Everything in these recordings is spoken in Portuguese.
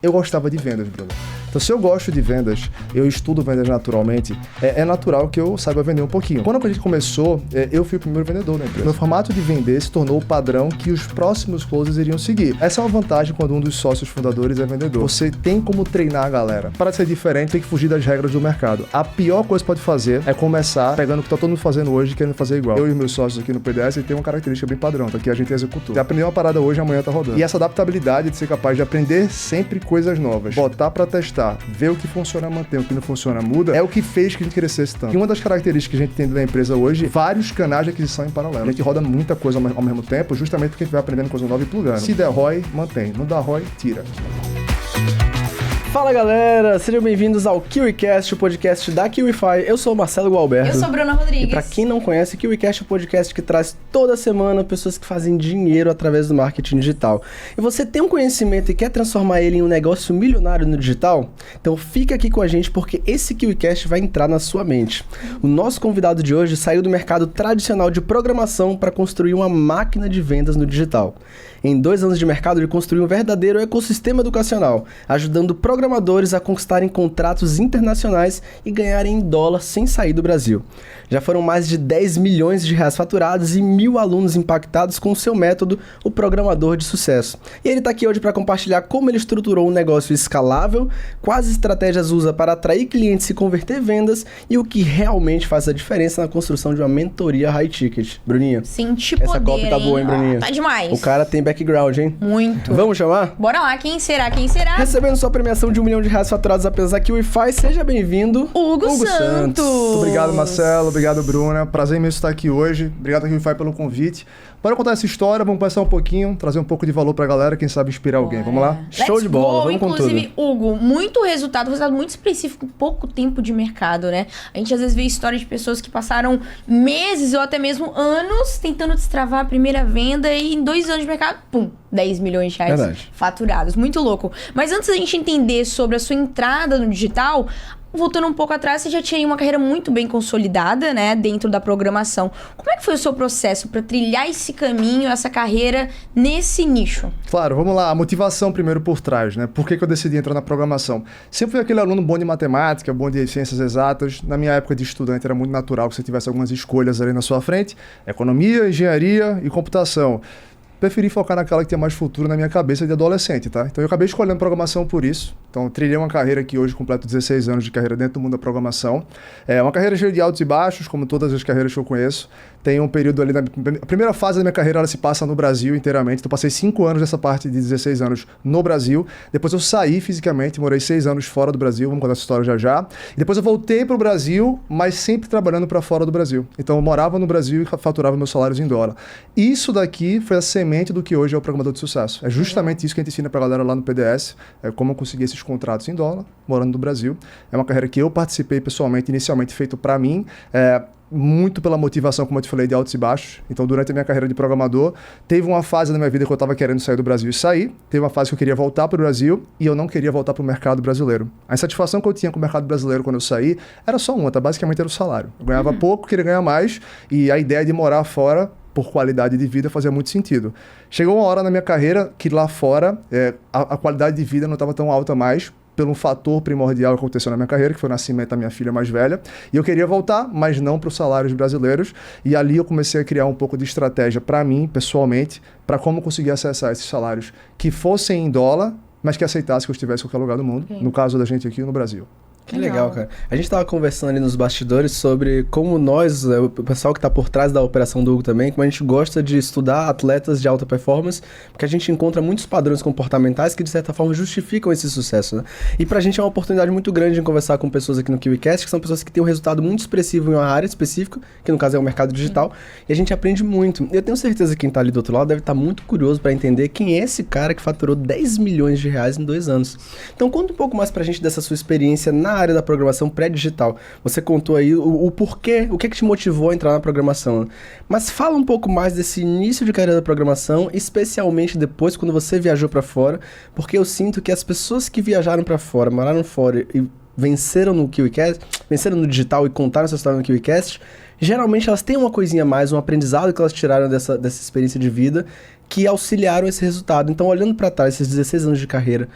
Eu gostava de vendas, Bruno. Então, se eu gosto de vendas, eu estudo vendas naturalmente, é natural que eu saiba vender um pouquinho. Quando a gente começou, eu fui o primeiro vendedor da empresa. Meu formato de vender se tornou o padrão que os próximos closes iriam seguir. Essa é uma vantagem quando um dos sócios fundadores é vendedor. Você tem como treinar a galera. Para ser diferente, tem que fugir das regras do mercado. A pior coisa que pode fazer é começar pegando o que tá todo mundo fazendo hoje e querendo fazer igual. Eu e meus sócios aqui no PDS tem uma característica bem padrão, tá? Que a gente executou. Você aprendeu uma parada hoje, amanhã tá rodando. E essa adaptabilidade de ser capaz de aprender sempre coisas novas, botar pra testar, ver o que funciona, manter, o que não funciona, muda, é o que fez que a gente crescesse tanto. E uma das características que a gente tem da empresa hoje, vários canais de aquisição em paralelo. A gente roda muita coisa ao mesmo tempo, justamente porque a gente vai aprendendo coisa nova e plugando. Se der ROI, mantém. Não dá ROI, tira. Fala galera, sejam bem-vindos ao KiwiCast, o podcast da KiwiFi. Eu sou o Marcelo Gualberto. Eu sou Bruna Rodrigues. E pra quem não conhece, o KiwiCast é o podcast que traz toda semana pessoas que fazem dinheiro através do marketing digital. E você tem um conhecimento e quer transformar ele em um negócio milionário no digital? Então fica aqui com a gente porque esse KiwiCast vai entrar na sua mente. O nosso convidado de hoje saiu do mercado tradicional de programação para construir uma máquina de vendas no digital. Em 2 anos de mercado, ele construiu um verdadeiro ecossistema educacional, ajudando programadores a conquistarem contratos internacionais e ganharem em dólar sem sair do Brasil. Já foram mais de 10 milhões de reais faturados e 1.000 alunos impactados com o seu método, o Programador de Sucesso. E ele está aqui hoje para compartilhar como ele estruturou um negócio escalável, quais estratégias usa para atrair clientes e converter vendas e o que realmente faz a diferença na construção de uma mentoria high ticket. Bruninha, senti poder, essa copy tá boa, hein, Bruninha? Tá demais. O cara tem background, hein? Muito. Vamos chamar? Bora lá, quem será? Quem será? Recebendo sua premiação de R$1 milhão faturados apenas aqui, o Wi-Fi, seja bem-vindo, Hugo Santos. Muito obrigado, Marcelo. Obrigado, Bruna. Prazer imenso estar aqui hoje. Obrigado aqui, Wi-Fi, pelo convite. Bora contar essa história, vamos conversar um pouquinho, trazer um pouco de valor pra galera, quem sabe inspirar alguém. Vamos lá? Show de bola, vamos com tudo. Inclusive, Hugo, muito resultado muito específico, pouco tempo de mercado, né? A gente às vezes vê história de pessoas que passaram meses ou até mesmo anos tentando destravar a primeira venda e em 2 anos de mercado, pum, 10 milhões de reais faturados. Muito louco. Mas antes da gente entender sobre a sua entrada no digital, voltando um pouco atrás, você já tinha uma carreira muito bem consolidada, né, dentro da programação. Como é que foi o seu processo para trilhar esse caminho, essa carreira nesse nicho? Claro, vamos lá. A motivação primeiro por trás, né? Por que eu decidi entrar na programação? Sempre fui aquele aluno bom de matemática, bom de ciências exatas. Na minha época de estudante era muito natural que você tivesse algumas escolhas ali na sua frente. Economia, engenharia e computação. Preferi focar naquela que tinha mais futuro na minha cabeça de adolescente, tá? Então eu acabei escolhendo programação por isso. Então trilhei uma carreira que hoje completo 16 anos de carreira dentro do mundo da programação. É uma carreira cheia de altos e baixos, como todas as carreiras que eu conheço. Tem um período ali, a primeira fase da minha carreira ela se passa no Brasil inteiramente. Então passei 5 anos dessa parte de 16 anos no Brasil. Depois eu saí fisicamente, morei 6 anos fora do Brasil, vamos contar essa história já já. E depois eu voltei pro Brasil, mas sempre trabalhando para fora do Brasil. Então eu morava no Brasil e faturava meus salários em dólar. Isso daqui foi a semente do que hoje é o Programador de Sucesso. É justamente isso que a gente ensina pra galera lá no PDS, é como eu consegui esses contratos em dólar, morando no Brasil. É uma carreira que eu participei pessoalmente, inicialmente feito para mim, muito pela motivação, como eu te falei, de altos e baixos. Então, durante a minha carreira de programador, teve uma fase na minha vida que eu estava querendo sair do Brasil e sair. Teve uma fase que eu queria voltar para o Brasil e eu não queria voltar para o mercado brasileiro. A insatisfação que eu tinha com o mercado brasileiro quando eu saí era só uma, tá? Basicamente era o salário. Eu ganhava pouco, queria ganhar mais e a ideia de morar fora por qualidade de vida fazia muito sentido. Chegou uma hora na minha carreira que lá fora a qualidade de vida não estava tão alta mais, pelo fator primordial que aconteceu na minha carreira, que foi o nascimento da minha filha mais velha. E eu queria voltar, mas não para os salários brasileiros. E ali eu comecei a criar um pouco de estratégia para mim, pessoalmente, para como conseguir acessar esses salários que fossem em dólar, mas que aceitasse que eu estivesse em qualquer lugar do mundo. No caso da gente aqui no Brasil. Que legal, cara. A gente tava conversando ali nos bastidores sobre como nós, o pessoal que tá por trás da operação do Hugo também, como a gente gosta de estudar atletas de alta performance, porque a gente encontra muitos padrões comportamentais que de certa forma justificam esse sucesso, né? E pra gente é uma oportunidade muito grande de conversar com pessoas aqui no KiwiCast, que são pessoas que têm um resultado muito expressivo em uma área específica, que no caso é o mercado digital, e a gente aprende muito. Eu tenho certeza que quem tá ali do outro lado deve estar muito curioso pra entender quem é esse cara que faturou 10 milhões de reais em 2 anos. Então conta um pouco mais pra gente dessa sua experiência na área da programação pré-digital. Você contou aí o porquê, o que é que te motivou a entrar na programação. Mas fala um pouco mais desse início de carreira da programação, especialmente depois quando você viajou para fora, porque eu sinto que as pessoas que viajaram para fora, moraram fora e venceram no KiwiCast, venceram no digital e contaram essa história no KiwiCast, geralmente elas têm uma coisinha a mais, um aprendizado que elas tiraram dessa experiência de vida que auxiliaram esse resultado. Então, olhando para trás, esses 16 anos de carreira,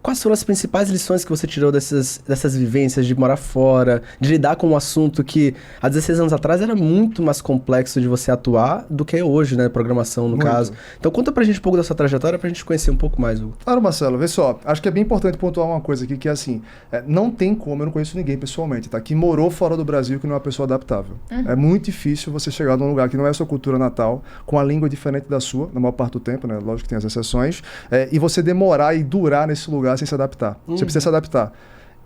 Quais foram as principais lições que você tirou dessas vivências de morar fora, de lidar com um assunto que há 16 anos atrás era muito mais complexo de você atuar do que é hoje, né? Programação, no caso. Então conta pra gente um pouco da sua trajetória pra gente conhecer um pouco mais, Hugo. Claro, Marcelo, vê só, acho que é bem importante pontuar uma coisa aqui, que é assim, não tem como, eu não conheço ninguém pessoalmente, tá? Que morou fora do Brasil que não é uma pessoa adaptável. É muito difícil você chegar num lugar que não é a sua cultura natal, com a língua diferente da sua, na maior parte do tempo, né? Lógico que tem as exceções, e você demorar e durar nesse lugar sem se adaptar. Você precisa se adaptar.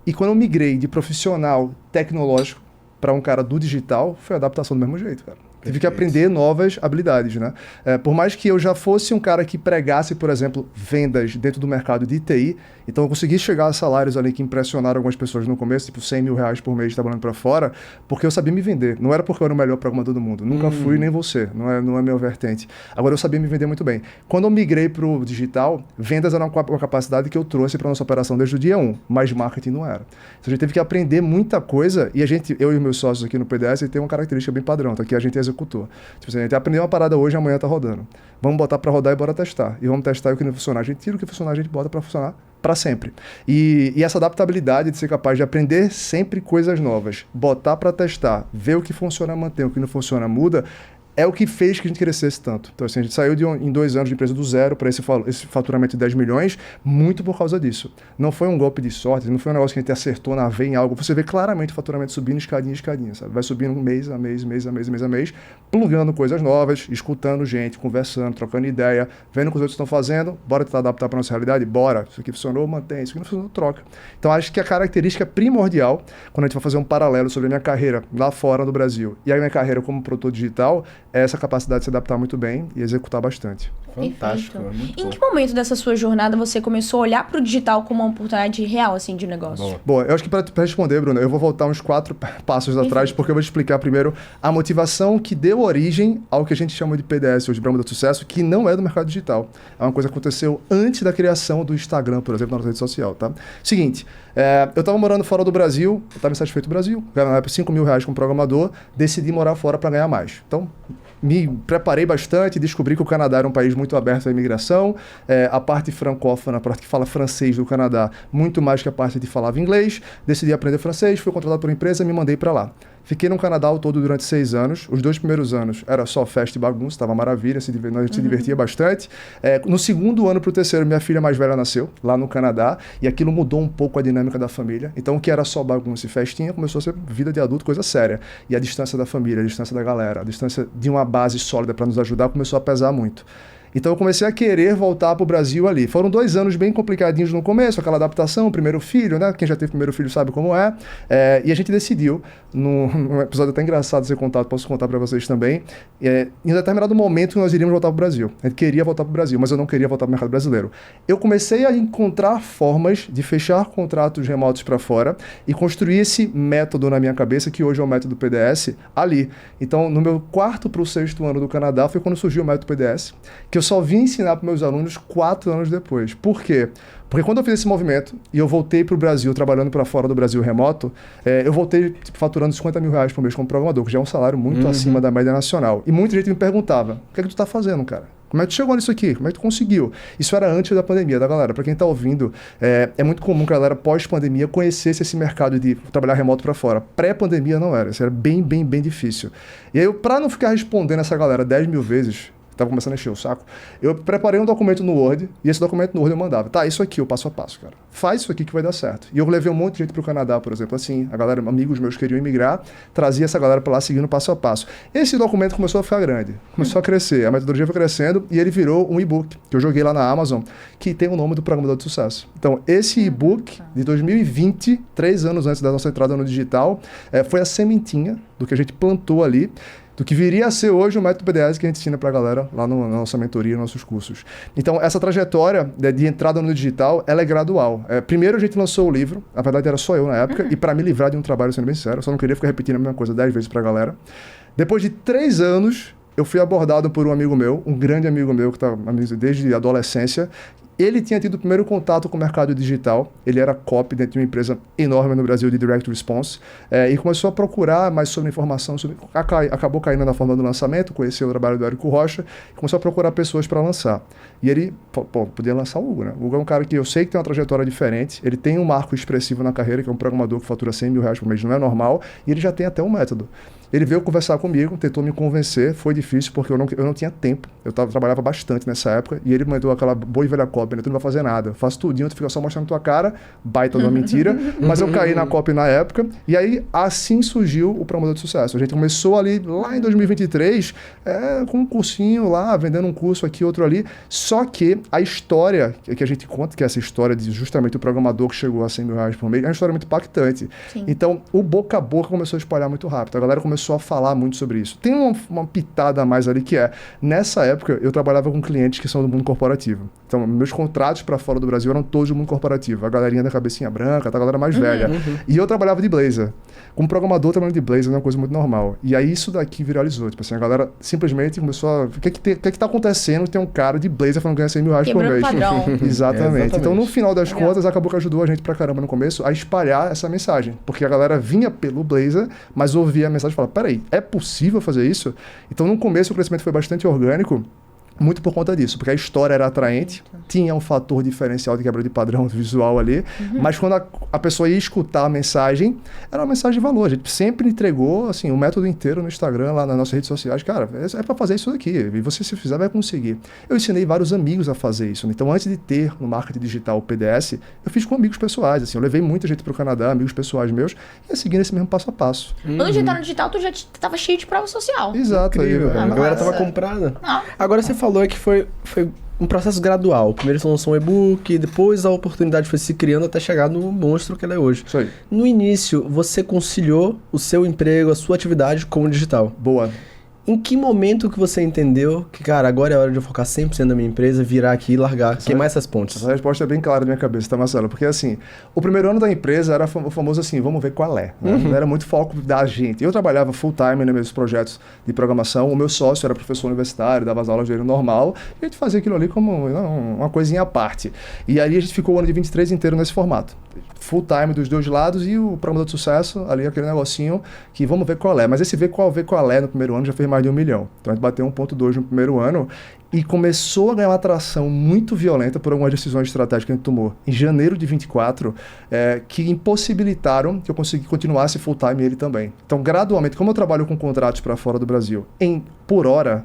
E quando eu migrei de profissional tecnológico para um cara do digital, foi a adaptação do mesmo jeito, cara. Tive que aprender novas habilidades, né? Por mais que eu já fosse um cara que pregasse, por exemplo, vendas dentro do mercado de TI, então eu consegui chegar a salários ali que impressionaram algumas pessoas no começo, tipo 100 mil reais por mês trabalhando para fora, porque eu sabia me vender. Não era porque eu era o melhor programador do mundo. Nunca fui, nem você. Não é meu vertente. Agora, eu sabia me vender muito bem. Quando eu migrei para o digital, vendas era uma capacidade que eu trouxe para nossa operação desde o dia 1, mas marketing não era. Então, a gente teve que aprender muita coisa e eu e meus sócios aqui no PDS, tem uma característica bem padrão, tá? Que a gente executou. Tipo assim, a gente aprendeu uma parada hoje, amanhã tá rodando. Vamos botar para rodar e bora testar. E vamos testar o que não funcionar. A gente tira o que funcionar, a gente bota para funcionar para sempre. E essa adaptabilidade de ser capaz de aprender sempre coisas novas, botar para testar, ver o que funciona, manter, o que não funciona, muda, é o que fez que a gente crescesse tanto. Então, assim, a gente saiu em 2 anos de empresa do zero para esse faturamento de 10 milhões, muito por causa disso. Não foi um golpe de sorte, não foi um negócio que a gente acertou na veia em algo. Você vê claramente o faturamento subindo escadinha, sabe? Vai subindo mês a mês, plugando coisas novas, escutando gente, conversando, trocando ideia, vendo o que os outros estão fazendo, bora tentar adaptar para nossa realidade? Bora. Isso aqui funcionou, mantém. Isso aqui não funcionou, troca. Então, acho que a característica primordial, quando a gente vai fazer um paralelo sobre a minha carreira lá fora do Brasil e a minha carreira como produtor digital, é essa capacidade de se adaptar muito bem e executar bastante. Fantástico. Em que momento dessa sua jornada você começou a olhar para o digital como uma oportunidade real, assim, de negócio? Bom, eu acho que para responder, Bruno, eu vou voltar uns 4 passos atrás, porque eu vou te explicar primeiro a motivação que deu origem ao que a gente chama de PDS, hoje Brahma do Sucesso, que não é do mercado digital. É uma coisa que aconteceu antes da criação do Instagram, por exemplo, na nossa rede social, tá? Seguinte, eu estava morando fora do Brasil, eu estava insatisfeito do Brasil, ganhava 5 mil reais como programador, decidi morar fora para ganhar mais. Então, me preparei bastante, descobri que o Canadá era um país muito aberto à imigração, a parte francófona, a parte que fala francês do Canadá, muito mais que a parte que falava inglês, decidi aprender francês, fui contratado por uma empresa e me mandei para lá. Fiquei no Canadá ao todo durante 6 anos. Os 2 primeiros anos era só festa e bagunça, estava maravilha, a gente se divertia bastante. No segundo ano para o terceiro, minha filha mais velha nasceu, lá no Canadá, e aquilo mudou um pouco a dinâmica da família. Então, o que era só bagunça e festinha, começou a ser vida de adulto, coisa séria. E a distância da família, a distância da galera, a distância de uma base sólida para nos ajudar, começou a pesar muito. Então eu comecei a querer voltar para o Brasil ali. Foram 2 anos bem complicadinhos no começo, aquela adaptação, primeiro filho, né? Quem já teve primeiro filho sabe como é. E a gente decidiu, num episódio até engraçado de ser contado, posso contar para vocês também, em um determinado momento nós iríamos voltar para o Brasil. A gente queria voltar para o Brasil, mas eu não queria voltar para o mercado brasileiro. Eu comecei a encontrar formas de fechar contratos remotos para fora e construir esse método na minha cabeça, que hoje é o método PDS, ali. Então, no meu 4º para o 6º ano do Canadá, foi quando surgiu o método PDS, que eu só vim ensinar para meus alunos 4 anos depois. Por quê? Porque quando eu fiz esse movimento e eu voltei para o Brasil, trabalhando para fora do Brasil remoto, eu voltei faturando 50 mil reais por mês como programador, que já é um salário muito acima da média nacional. E muita gente me perguntava, o que é que tu está fazendo, cara? Como é que tu chegou nisso aqui? Como é que tu conseguiu? Isso era antes da pandemia, tá, galera? Para quem tá ouvindo, é muito comum que a galera pós-pandemia conhecesse esse mercado de trabalhar remoto para fora. Pré-pandemia não era. Isso era bem difícil. E aí, para não ficar respondendo essa galera 10 mil vezes, estava começando a encher o saco, eu preparei um documento no Word, e esse documento no Word eu mandava, tá, isso aqui, o passo a passo, cara. Faz isso aqui que vai dar certo. E eu levei um monte de gente pro Canadá, por exemplo, assim, a galera, amigos meus queriam imigrar, trazia essa galera para lá seguindo passo a passo. Esse documento começou a ficar grande, começou a crescer, a metodologia foi crescendo, e ele virou um e-book, que eu joguei lá na Amazon, que tem o nome do Programador de Sucesso. Então, esse e-book, de 2020, 3 anos antes da nossa entrada no digital, foi a sementinha do que a gente plantou ali, do que viria a ser hoje o método PDS que a gente ensina para a galera lá na nossa mentoria, nos nossos cursos. Então, essa trajetória de entrada no digital, ela é gradual. Primeiro a gente lançou o livro, na verdade era só eu na época, e para me livrar de um trabalho, sendo bem sincero, eu só não queria ficar repetindo a mesma coisa 10 vezes para a galera. Depois de 3 anos, eu fui abordado por um amigo meu, um grande amigo meu, que está desde a adolescência, Ele tinha tido o primeiro contato com o mercado digital, ele era copy dentro de uma empresa enorme no Brasil de Direct Response, e começou a procurar mais sobre informação, acabou caindo na forma do lançamento, conheceu o trabalho do Érico Rocha, e começou a procurar pessoas para lançar. E ele, podia lançar o Hugo, né? O Hugo é um cara que eu sei que tem uma trajetória diferente, ele tem um marco expressivo na carreira, que é um programador que fatura R$100 mil por mês, não é normal, e ele já tem até um método. Ele veio conversar comigo, tentou me convencer, foi difícil porque eu não tinha tempo, trabalhava bastante nessa época, e ele mandou aquela boa e velha cópia, né? Tu não vai fazer nada, eu faço tudinho, tu fica só mostrando tua cara, baita de uma mentira, mas eu caí na cópia na época, e aí assim surgiu o Programador de Sucesso. A gente começou ali, lá em 2023, com um cursinho lá, vendendo um curso aqui, outro ali, só que a história que a gente conta, que é essa história de justamente o programador que chegou a R$100 mil por mês, é uma história muito impactante. Sim. Então, o boca a boca começou a espalhar muito rápido, a galera começou a falar muito sobre isso. Tem uma pitada a mais ali que nessa época eu trabalhava com clientes que são do mundo corporativo. Então, meus contratos para fora do Brasil eram todos do mundo corporativo. A galerinha da cabecinha branca, a galera mais velha. E eu trabalhava de Blazor. Como programador, trabalhando de Blazor é uma coisa muito normal. E aí isso daqui viralizou. Tipo assim, a galera simplesmente começou a... O que tá acontecendo? Tem um cara de Blazor falando que ganha R$100 mil por mês. Padrão. Exatamente. Então, no final das contas, acabou que ajudou a gente pra caramba no começo a espalhar essa mensagem. Porque a galera vinha pelo Blazor, mas ouvia a mensagem e falava, peraí, é possível fazer isso? Então, no começo, o crescimento foi bastante orgânico, muito por conta disso, porque a história era atraente, tinha um fator diferencial de quebra de padrão visual ali, mas quando a pessoa ia escutar a mensagem, era uma mensagem de valor. A gente sempre entregou assim, o método inteiro no Instagram, lá nas nossas redes sociais. Cara, é para fazer isso daqui, e você se fizer vai conseguir. Eu ensinei vários amigos a fazer isso, né? Então antes de ter no marketing digital o PDS, eu fiz com amigos pessoais, assim, eu levei muita gente para o Canadá, amigos pessoais meus, e ia seguindo esse mesmo passo a passo. Antes de entrar no digital, tu já estava cheio de prova social. Exato. Incrível, a galera tava comprada. Agora você falou que foi um processo gradual. Primeiro você lançou um e-book, depois a oportunidade foi se criando até chegar no monstro que ela é hoje. Isso aí. No início, você conciliou o seu emprego, a sua atividade com o digital. Boa. Em que momento que você entendeu que, cara, agora é hora de eu focar 100% na minha empresa, virar aqui e largar, queimar essas pontes? Essa resposta é bem clara na minha cabeça, tá, Marcelo? Porque, assim, o primeiro ano da empresa era o famoso assim, vamos ver qual é. Né? Era muito foco da gente. Eu trabalhava full time nos meus projetos de programação, o meu sócio era professor universitário, dava as aulas de dinheiro normal, e a gente fazia aquilo ali como uma coisinha à parte. E aí a gente ficou o ano de 23 inteiro nesse formato. Full time dos dois lados e o Programador de Sucesso, ali aquele negocinho que vamos ver qual é. Mas esse ver qual é no primeiro ano já fez mais de 1 milhão. Então a gente bateu 1,2 no primeiro ano e começou a ganhar uma atração muito violenta por algumas decisões estratégicas que a gente tomou em janeiro de 24, que impossibilitaram que eu continuasse full time ele também. Então, gradualmente, como eu trabalho com contratos para fora do Brasil, por hora,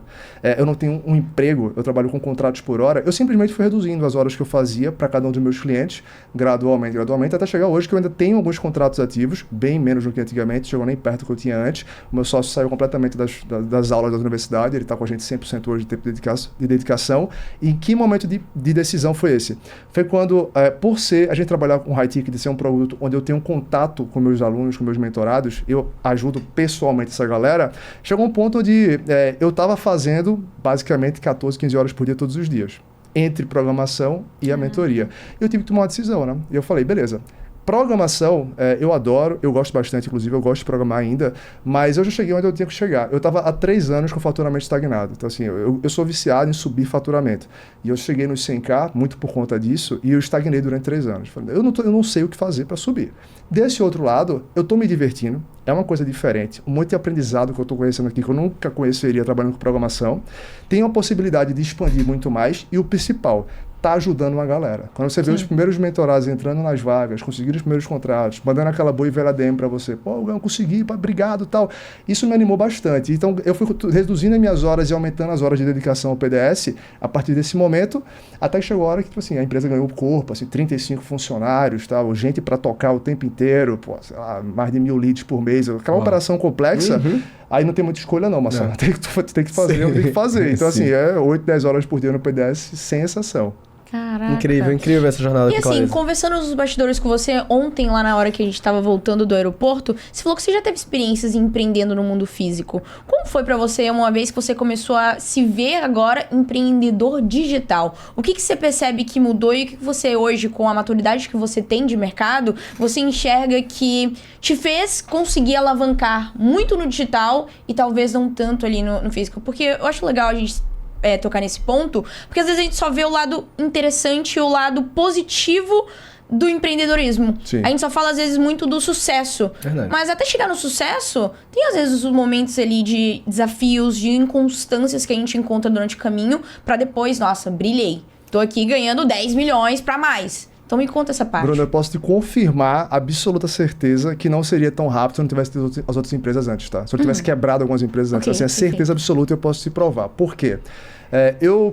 eu não tenho um emprego, eu trabalho com contratos por hora, eu simplesmente fui reduzindo as horas que eu fazia para cada um dos meus clientes, gradualmente, até chegar hoje que eu ainda tenho alguns contratos ativos, bem menos do que antigamente, chegou nem perto do que eu tinha antes. O meu sócio saiu completamente das aulas da universidade, ele está com a gente 100% hoje de tempo de dedicação. E em que momento de decisão foi esse? Foi quando, por a gente trabalhar com high ticket, de ser um produto onde eu tenho um contato com meus alunos, com meus mentorados, eu ajudo pessoalmente essa galera, chegou um ponto onde eu estava fazendo basicamente 14, 15 horas por dia todos os dias, entre programação e a mentoria. Eu tive que tomar uma decisão, né? E eu falei, beleza, programação, eu adoro, eu gosto bastante, inclusive eu gosto de programar ainda, mas eu já cheguei onde eu tinha que chegar. Eu estava há 3 anos com faturamento estagnado. Então, assim, eu sou viciado em subir faturamento. E eu cheguei nos 100K, muito por conta disso, e eu estagnei durante 3 anos. Falei, eu não sei o que fazer para subir. Desse outro lado, eu estou me divertindo, é uma coisa diferente, um monte de aprendizado que eu estou conhecendo aqui, que eu nunca conheceria trabalhando com programação. Tem a possibilidade de expandir muito mais, e o principal, tá ajudando uma galera. Quando você vê os primeiros mentorados entrando nas vagas, conseguindo os primeiros contratos, mandando aquela boa e velha DM para você, eu consegui, obrigado, tal. Isso me animou bastante. Então, eu fui reduzindo as minhas horas e aumentando as horas de dedicação ao PDS a partir desse momento, até que chegou a hora que, tipo assim, a empresa ganhou o corpo, assim, 35 funcionários, tal, gente para tocar o tempo inteiro, sei lá, mais de 1000 leads por mês, aquela operação complexa. Aí não tem muita escolha não, Marcelo. Tem que fazer, eu tenho que fazer. Então, assim, 8, 10 horas por dia no PDS, sem exceção. Caraca. Incrível essa jornada. E assim, conversando nos bastidores com você, ontem lá na hora que a gente tava voltando do aeroporto, você falou que você já teve experiências empreendendo no mundo físico. Como foi pra você, uma vez que você começou a se ver agora empreendedor digital? O que você percebe que mudou e o que você hoje, com a maturidade que você tem de mercado, você enxerga que te fez conseguir alavancar muito no digital e talvez não tanto ali no físico? Porque eu acho legal a gente tocar nesse ponto, porque às vezes a gente só vê o lado interessante, o lado positivo do empreendedorismo. Sim. A gente só fala às vezes muito do sucesso. Verdade. Mas até chegar no sucesso, tem às vezes os momentos ali de desafios, de inconstâncias que a gente encontra durante o caminho, pra depois, nossa, brilhei. Tô aqui ganhando 10 milhões pra mais. Então me conta essa parte. Bruno, eu posso te confirmar, absoluta certeza, que não seria tão rápido se eu não tivesse tido as outras empresas antes, tá? Se eu tivesse quebrado algumas empresas antes. Ok, Assim, a certeza absoluta eu posso te provar. Por quê?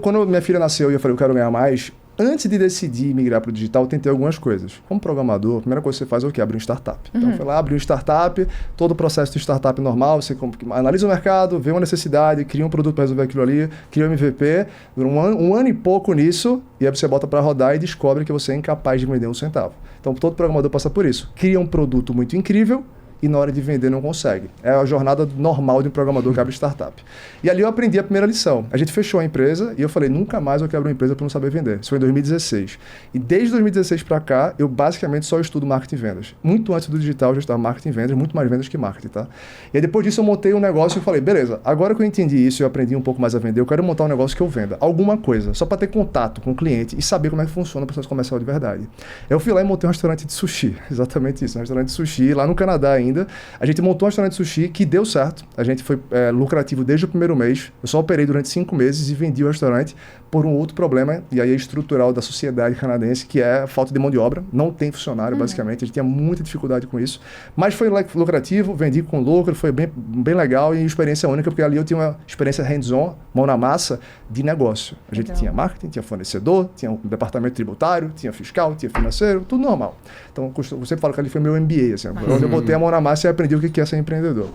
Quando minha filha nasceu e eu falei, eu quero ganhar mais, antes de decidir migrar para o digital, eu tentei algumas coisas. Como programador, a primeira coisa que você faz é o quê? Abrir um startup. Então, eu fui lá, abri um startup, todo o processo de startup normal, você analisa o mercado, vê uma necessidade, cria um produto para resolver aquilo ali, cria um MVP, dura um ano e pouco nisso, e aí você bota para rodar e descobre que você é incapaz de vender um centavo. Então, todo programador passa por isso. Cria um produto muito incrível, e na hora de vender não consegue. É a jornada normal de um programador que abre startup. E ali eu aprendi a primeira lição. A gente fechou a empresa e eu falei, nunca mais eu quebro uma empresa para não saber vender. Isso foi em 2016. E desde 2016 para cá, eu basicamente só estudo marketing e vendas. Muito antes do digital, eu já estava marketing e vendas, muito mais vendas que marketing, tá? E aí depois disso eu montei um negócio e falei, beleza, agora que eu entendi isso e eu aprendi um pouco mais a vender, eu quero montar um negócio que eu venda. Alguma coisa, só para ter contato com o cliente e saber como é que funciona o processo comercial de verdade. Eu fui lá e montei um restaurante de sushi. Exatamente isso, um restaurante de sushi lá no Canadá ainda. A gente montou um restaurante de sushi que deu certo. A gente foi lucrativo desde o primeiro mês. Eu só operei durante 5 meses e vendi o restaurante por um outro problema, e aí é estrutural da sociedade canadense, que é a falta de mão de obra. Não tem funcionário, basicamente. A gente tinha muita dificuldade com isso. Mas foi lucrativo, vendi com lucro, foi bem legal e experiência única, porque ali eu tinha uma experiência hands-on, mão na massa, de negócio. A gente tinha marketing, tinha fornecedor, tinha um departamento tributário, tinha fiscal, tinha financeiro, tudo normal. Então, eu sempre falo que ali foi meu MBA, assim, onde eu botei a mão na massa e aprendi o que é ser empreendedor.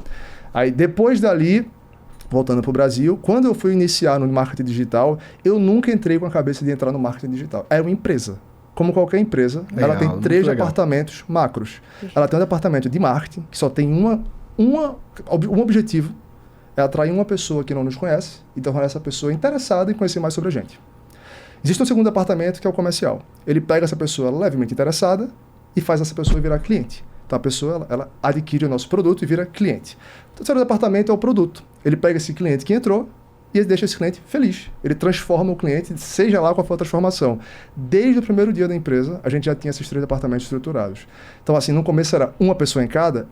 Aí, depois dali, voltando para o Brasil, quando eu fui iniciar no marketing digital, eu nunca entrei com a cabeça de entrar no marketing digital. Era uma empresa. Como qualquer empresa, ela tem 3 departamentos macros. Ela tem um departamento de marketing, que só tem um objetivo, é atrair uma pessoa que não nos conhece e tornar essa pessoa interessada em conhecer mais sobre a gente. Existe um segundo departamento, que é o comercial. Ele pega essa pessoa levemente interessada e faz essa pessoa virar cliente. Então, a pessoa ela adquire o nosso produto e vira cliente. O terceiro departamento é o produto. Ele pega esse cliente que entrou e ele deixa esse cliente feliz. Ele transforma o cliente, seja lá qual for a transformação. Desde o primeiro dia da empresa, a gente já tinha esses 3 departamentos estruturados. Então, assim, no começo era uma pessoa em cada,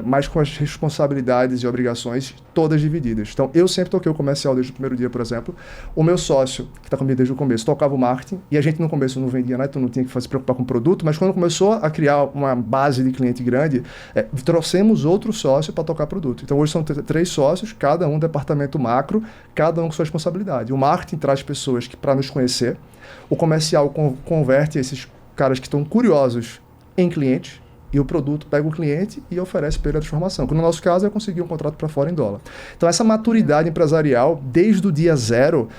mas com as responsabilidades e obrigações todas divididas. Então, eu sempre toquei o comercial desde o primeiro dia, por exemplo. O meu sócio, que está comigo desde o começo, tocava o marketing, e a gente no começo não vendia nada, então não tinha que se preocupar com o produto, mas quando começou a criar uma base de cliente grande, trouxemos outro sócio para tocar produto. Então, hoje são 3 sócios, cada um departamento macro, cada um com sua responsabilidade. O marketing traz pessoas para nos conhecer, o comercial converte esses caras que estão curiosos em clientes, e o produto pega o cliente e oferece para ele a transformação. Que no nosso caso é conseguir um contrato para fora em dólar. Então essa maturidade empresarial, desde o dia 0,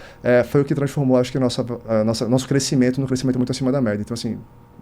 foi o que transformou, acho que, nosso crescimento num crescimento muito acima da média. Então, assim,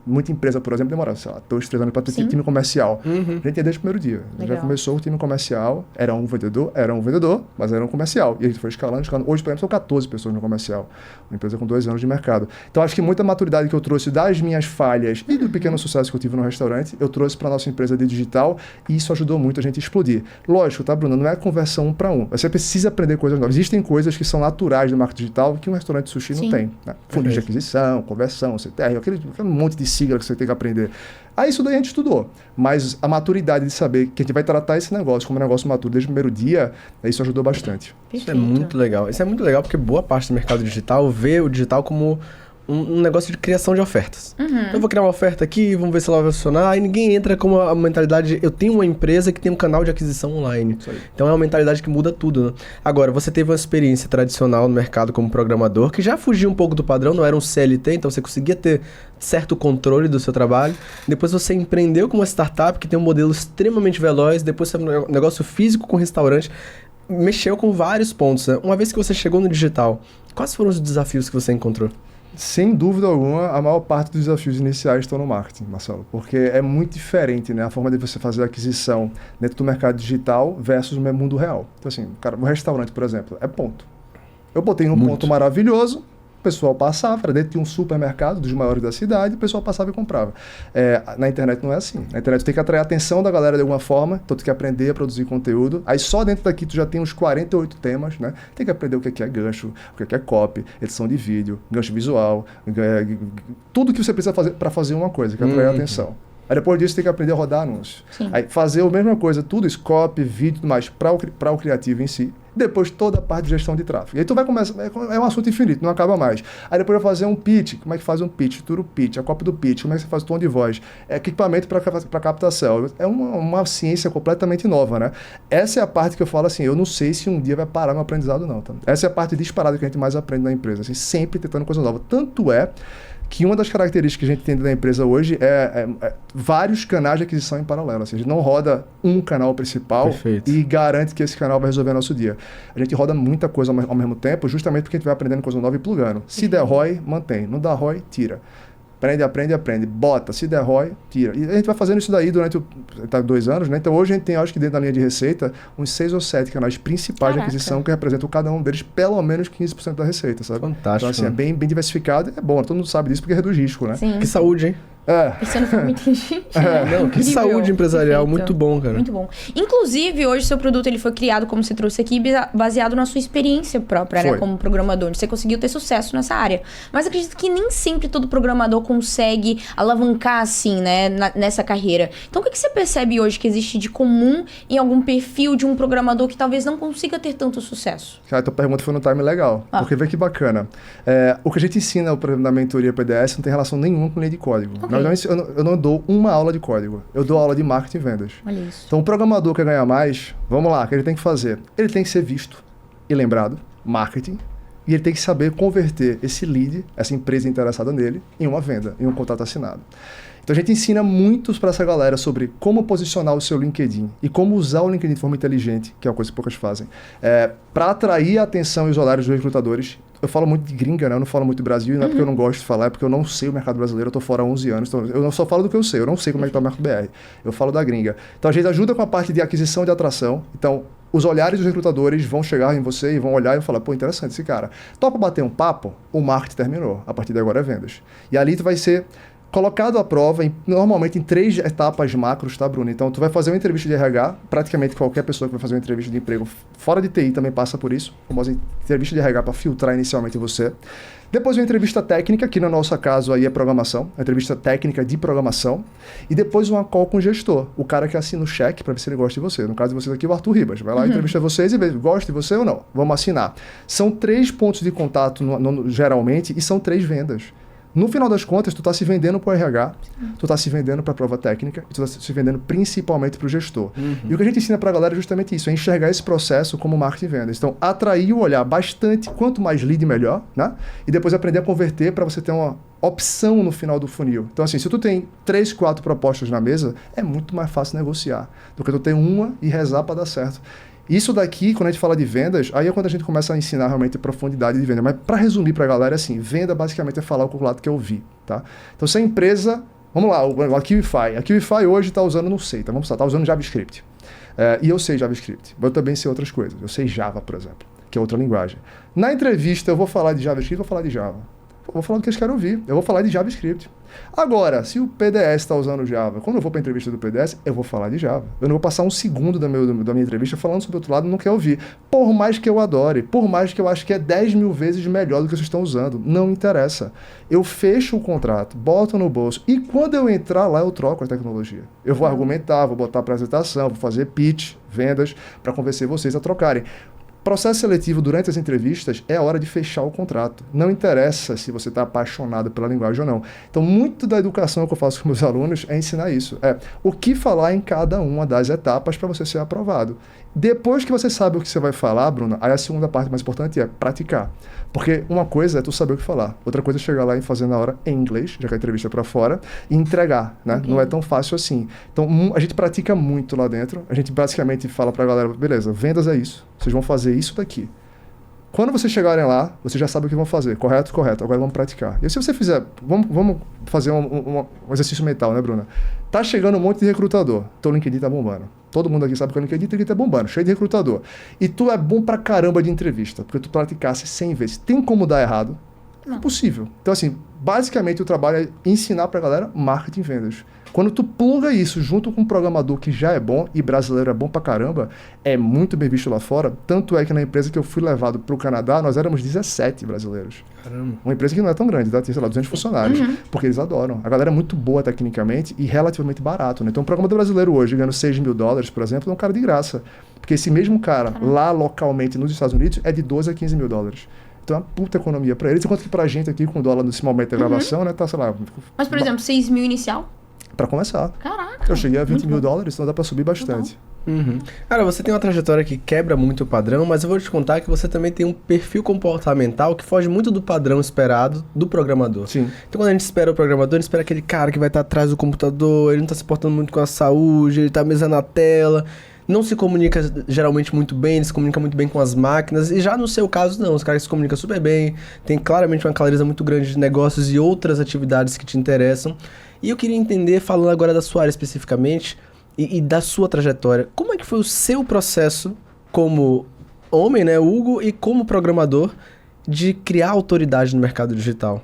muita empresa, por exemplo, demora, sei lá, 2, 3 anos para ter time comercial. A gente ia desde o primeiro dia. Já começou o time comercial, era um vendedor, mas era um comercial. E a gente foi escalando. Hoje, por exemplo, são 14 pessoas no comercial. Uma empresa com 2 anos de mercado. Então, acho que muita maturidade que eu trouxe das minhas falhas e do pequeno sucesso que eu tive no restaurante, eu trouxe para a nossa empresa de digital, e isso ajudou muito a gente a explodir. Lógico, tá, Bruno? Não é conversão 1 para 1. Você precisa aprender coisas novas. Existem coisas que são naturais do marketing digital que um restaurante de sushi não tem. Né? Fundo de aquisição, conversão, CTR, aquele monte de sigla que você tem que aprender. Aí isso daí a gente estudou. Mas a maturidade de saber que a gente vai tratar esse negócio como um negócio maturo desde o primeiro dia, isso ajudou bastante. Isso é muito legal. Isso é muito legal porque boa parte do mercado digital vê o digital como um negócio de criação de ofertas. Eu vou criar uma oferta aqui, vamos ver se ela vai funcionar, e ninguém entra com a mentalidade, eu tenho uma empresa que tem um canal de aquisição online. Então é uma mentalidade que muda tudo, né? Agora, você teve uma experiência tradicional no mercado como programador, que já fugia um pouco do padrão, não era um CLT, então você conseguia ter certo controle do seu trabalho. Depois você empreendeu com uma startup que tem um modelo extremamente veloz, depois você um negócio físico com restaurante, mexeu com vários pontos, né? Uma vez que você chegou no digital, quais foram os desafios que você encontrou? Sem dúvida alguma, a maior parte dos desafios iniciais estão no marketing, Marcelo, porque é muito diferente, né, a forma de você fazer a aquisição dentro do mercado digital versus o mundo real. Então, assim, cara, um restaurante, por exemplo, é ponto. Eu botei num ponto maravilhoso, O pessoal passava, era dentro de um supermercado dos maiores da cidade, o pessoal passava e comprava. Na internet não é assim. Na internet tu tem que atrair a atenção da galera de alguma forma, então tu tem que aprender a produzir conteúdo. Aí só dentro daqui tu já tem uns 48 temas, né? Tem que aprender o que é gancho, o que é copy, edição de vídeo, gancho visual, tudo que você precisa fazer para fazer uma coisa, que é atrair a atenção. Aí depois disso tem que aprender a rodar anúncios. Sim. Aí fazer a mesma coisa, tudo isso, copy, vídeo e tudo mais, para o criativo em si. Depois toda a parte de gestão de tráfego. E aí tu vai começar, é um assunto infinito, não acaba mais. Aí depois vai fazer um pitch, como é que faz um pitch, tudo pitch, a cópia do pitch, como é que você faz o tom de voz, equipamento para captação. É uma ciência completamente nova, né? Essa é a parte que eu falo assim, eu não sei se um dia vai parar meu aprendizado não. Tá? Essa é a parte disparada que a gente mais aprende na empresa, assim, sempre tentando coisa nova. Tanto é que uma das características que a gente tem da empresa hoje é vários canais de aquisição em paralelo. Assim, a gente não roda um canal principal Perfeito. e garante que esse canal vai resolver nosso dia. A gente roda muita coisa ao mesmo tempo, justamente porque a gente vai aprendendo coisa nova e plugando. Se der ROI, mantém. Não dá ROI, tira. Aprende. Bota. Se der ROI, tira. E a gente vai fazendo isso daí durante 2 anos, né? Então hoje a gente tem, acho que dentro da linha de receita, uns 6 ou 7 canais principais de aquisição que representam cada um deles pelo menos 15% da receita, sabe? Fantástico. Então assim, é bem diversificado. É bom, todo mundo sabe disso porque reduz risco, né? Sim. Que saúde, hein? Pensando foi muito inteligente. Não, que Incrível. saúde empresarial, Perfeito. muito bom, cara. Muito bom. Inclusive, hoje seu produto ele foi criado, como você trouxe aqui, baseado na sua experiência própria, né? Foi. Como programador. Onde você conseguiu ter sucesso nessa área. Mas acredito que nem sempre todo programador consegue alavancar assim, né? Nessa carreira. Então, o que você percebe hoje que existe de comum em algum perfil de um programador que talvez não consiga ter tanto sucesso? Cara, a tua pergunta foi no time legal. Porque vê que bacana. O que a gente ensina na mentoria PDS não tem relação nenhuma com linha de código. Ok. Eu não dou uma aula de código. Eu dou aula de marketing e vendas. Olha isso. Então, o programador quer ganhar mais, vamos lá, o que ele tem que fazer? Ele tem que ser visto e lembrado, marketing, e ele tem que saber converter esse lead, essa empresa interessada nele, em uma venda, em um contrato assinado. Então, a gente ensina muito para essa galera sobre como posicionar o seu LinkedIn e como usar o LinkedIn de forma inteligente, que é uma coisa que poucas fazem, para atrair a atenção e os olhares dos recrutadores. Eu falo muito de gringa, né? Eu não falo muito de Brasil, não é porque eu não gosto de falar, é porque eu não sei o mercado brasileiro, eu tô fora há 11 anos, então eu só falo do que eu sei, eu não sei como é que tá o mercado BR, eu falo da gringa. Então a gente ajuda com a parte de aquisição e de atração, então os olhares dos recrutadores vão chegar em você e vão olhar e vão falar, pô, interessante esse cara. Topa bater um papo? O marketing terminou, a partir de agora é vendas. E ali tu vai ser colocado à prova, normalmente em 3 etapas macros, tá, Bruno? Então, tu vai fazer uma entrevista de RH, praticamente qualquer pessoa que vai fazer uma entrevista de emprego fora de TI também passa por isso, a famosa entrevista de RH para filtrar inicialmente você. Depois uma entrevista técnica, que no nosso caso aí é programação, a entrevista técnica de programação, e depois uma call com o gestor, o cara que assina o cheque para ver se ele gosta de você. No caso de vocês aqui, o Arthur Ribas. Vai lá, entrevista vocês e vê, gosta de você ou não. Vamos assinar. São 3 pontos de contato geralmente e são 3 vendas. No final das contas, tu tá se vendendo para o RH, tu tá se vendendo para a prova técnica e tu tá se vendendo principalmente para o gestor. E o que a gente ensina para a galera é justamente isso, é enxergar esse processo como marketing e vendas. Então, atrair o olhar bastante, quanto mais lead, melhor, né? E depois aprender a converter para você ter uma opção no final do funil. Então, assim, se tu tem 3, 4 propostas na mesa, é muito mais fácil negociar do que tu ter uma e rezar para dar certo. Isso daqui, quando a gente fala de vendas, aí é quando a gente começa a ensinar realmente profundidade de venda. Mas para resumir para a galera, assim, venda basicamente é falar o que o lado quer ouvir, tá? Então, se a empresa... Vamos lá, a QIFI. A QIFI hoje está usando, não sei, tá? Vamos lá, está usando JavaScript. E eu sei JavaScript. Eu também sei outras coisas. Eu sei Java, por exemplo, que é outra linguagem. Na entrevista, eu vou falar de JavaScript, vou falar de Java. Eu vou falar do que eles querem ouvir. Eu vou falar de JavaScript. Agora, se o PDS está usando Java, quando eu vou para a entrevista do PDS, eu vou falar de Java. Eu não vou passar um segundo da minha entrevista falando sobre o outro lado, não quer ouvir. Por mais que eu adore, por mais que eu acho que é 10 mil vezes melhor do que vocês estão usando, não interessa. Eu fecho o contrato, boto no bolso e quando eu entrar lá, eu troco a tecnologia. Eu vou argumentar, vou botar apresentação, vou fazer pitch, vendas, para convencer vocês a trocarem. Processo seletivo durante as entrevistas é a hora de fechar o contrato. Não interessa se você está apaixonado pela linguagem ou não. Então, muito da educação que eu faço com meus alunos é ensinar isso. O que falar em cada uma das etapas para você ser aprovado. Depois que você sabe o que você vai falar, Bruno, aí a segunda parte mais importante é praticar. Porque uma coisa é tu saber o que falar. Outra coisa é chegar lá e fazer na hora em inglês, já que a entrevista é para fora, e entregar, né? Okay. Não é tão fácil assim. Então, a gente pratica muito lá dentro. A gente basicamente fala para a galera, beleza, vendas é isso. Vocês vão fazer isso daqui. Quando vocês chegarem lá, vocês já sabem o que vão fazer. Correto? Correto. Agora vamos praticar. E se você fizer... Vamos fazer um exercício mental, né, Bruna? Tá chegando um monte de recrutador. Teu LinkedIn tá bombando. Todo mundo aqui sabe que o LinkedIn tá bombando. Cheio de recrutador. E tu é bom pra caramba de entrevista. Porque tu praticasse 100 vezes. Tem como dar errado? É impossível. Então, assim, basicamente o trabalho é ensinar pra galera marketing e vendas. Quando tu pluga isso junto com um programador que já é bom, e brasileiro é bom pra caramba, é muito bem visto lá fora. Tanto é que na empresa que eu fui levado pro Canadá, nós éramos 17 brasileiros. Caramba. Uma empresa que não é tão grande, tá? Tem, sei lá, 200 funcionários. Porque eles adoram. A galera é muito boa tecnicamente e relativamente barato, né? Então, um programador brasileiro hoje, ganhando $6 mil, por exemplo, é um cara de graça. Porque esse mesmo cara, lá localmente nos Estados Unidos, é de 12 a 15 mil dólares. Então é uma puta economia pra eles. Enquanto que pra gente aqui, com o dólar nesse momento da gravação, né? Tá, sei lá... Mas, por exemplo, 6 mil inicial? Pra começar. Caraca. Eu cheguei a 20 mil bom. dólares, então dá pra subir bastante. Cara, você tem uma trajetória que quebra muito o padrão, mas eu vou te contar que você também tem um perfil comportamental que foge muito do padrão esperado do programador. Sim. Então quando a gente espera o programador, a gente espera aquele cara que vai estar atrás do computador, ele não tá se portando muito com a saúde, ele tá mesa na tela, não se comunica geralmente muito bem, ele se comunica muito bem com as máquinas, e já no seu caso não, os caras se comunicam super bem, tem claramente uma clareza muito grande de negócios e outras atividades que te interessam. E eu queria entender, falando agora da sua área especificamente, e da sua trajetória, como é que foi o seu processo como homem, né, Hugo, e como programador, de criar autoridade no mercado digital?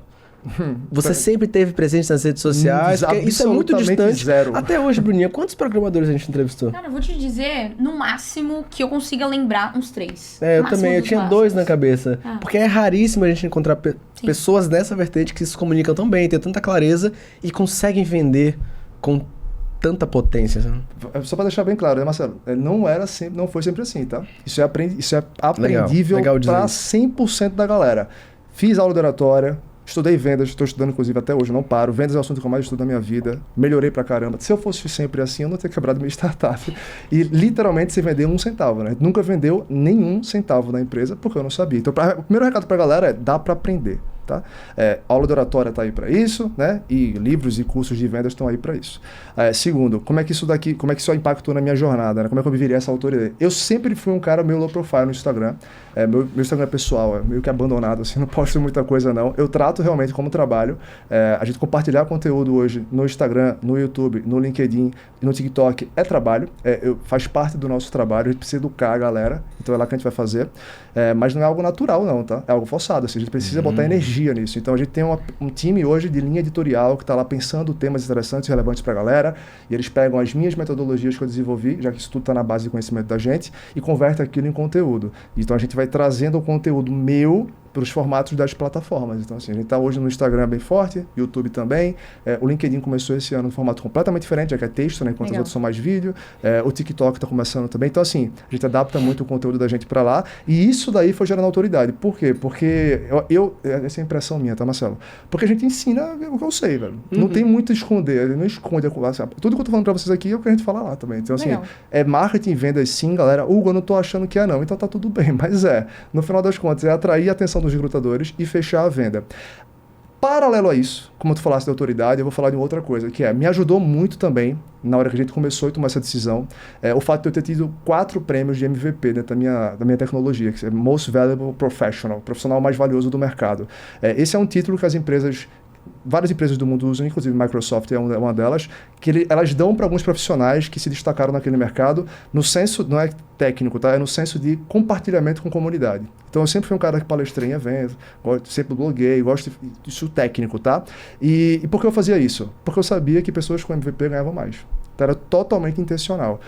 Você sempre teve presente nas redes sociais, porque isso é muito distante. Zero. Até hoje, Bruninha, quantos programadores a gente entrevistou? Cara, eu vou te dizer, no máximo, que eu consiga lembrar uns 3. É, eu Máximo também, eu dos tinha máximos. 2 na cabeça. Ah. Porque é raríssimo a gente encontrar Sim. pessoas nessa vertente que se comunicam tão bem, têm tanta clareza e conseguem vender com tanta potência. Né? Só pra deixar bem claro, né, Marcelo? Não foi sempre assim, tá? Isso é aprendível legal dizer pra isso. 100% da galera. Fiz aula de oratória, estudei vendas, estou estudando inclusive até hoje, não paro. Vendas é o assunto que eu mais estudo na minha vida. Melhorei pra caramba. Se eu fosse sempre assim, eu não teria quebrado minha startup. E literalmente você vendeu 1 centavo, né? Nunca vendeu nenhum centavo na empresa porque eu não sabia. Então, o primeiro recado pra galera é: dá pra aprender. Tá? Aula de oratória está aí para isso, né? E livros e cursos de vendas estão aí para isso. Segundo, como é que isso impactou na minha jornada, né? Como é que eu viveria essa autoridade? Eu sempre fui um cara meio low profile no Instagram. Meu Instagram pessoal é meio que abandonado, assim, não posto muita coisa não. Eu trato realmente como trabalho. A gente compartilhar conteúdo hoje no Instagram, no YouTube, no LinkedIn e no TikTok é trabalho. Faz parte do nosso trabalho, a gente precisa educar a galera, então é lá que a gente vai fazer. Mas não é algo natural não, tá? É algo forçado, assim, a gente precisa botar energia nisso. Então a gente tem um time hoje de linha editorial que está lá pensando temas interessantes e relevantes para a galera, e eles pegam as minhas metodologias que eu desenvolvi, já que isso tudo está na base de conhecimento da gente, e converte aquilo em conteúdo. Então a gente vai trazendo o conteúdo meu para os formatos das plataformas. Então, assim, a gente está hoje no Instagram bem forte, YouTube também. O LinkedIn começou esse ano em um formato completamente diferente, já que é texto, né, enquanto os outros são mais vídeo. O TikTok está começando também. Então, assim, a gente adapta muito o conteúdo da gente para lá. E isso daí foi gerando autoridade. Por quê? Porque essa é a impressão minha, tá, Marcelo? Porque a gente ensina o que eu sei, velho. Não tem muito a esconder. Ele não esconde. Tudo que eu tô falando para vocês aqui é o que a gente fala lá também. Então, assim, é marketing e vendas sim, galera. Hugo, eu não tô achando que é não. Então tá tudo bem. Mas no final das contas, é atrair a atenção dos recrutadores e fechar a venda. Paralelo a isso, como tu falaste da autoridade, eu vou falar de outra coisa, que me ajudou muito também, na hora que a gente começou a tomar essa decisão, o fato de eu ter tido 4 prêmios de MVP dentro da minha tecnologia, que é Most Valuable Professional, profissional mais valioso do mercado. Esse é um título que várias empresas do mundo usam, inclusive Microsoft é uma delas, que elas dão para alguns profissionais que se destacaram naquele mercado, no senso, não é técnico, tá? É no senso de compartilhamento com comunidade. Então eu sempre fui um cara que palestrei em eventos, sempre bloguei, gosto disso técnico, tá? E por que eu fazia isso? Porque eu sabia que pessoas com MVP ganhavam mais. Então, era totalmente intencional.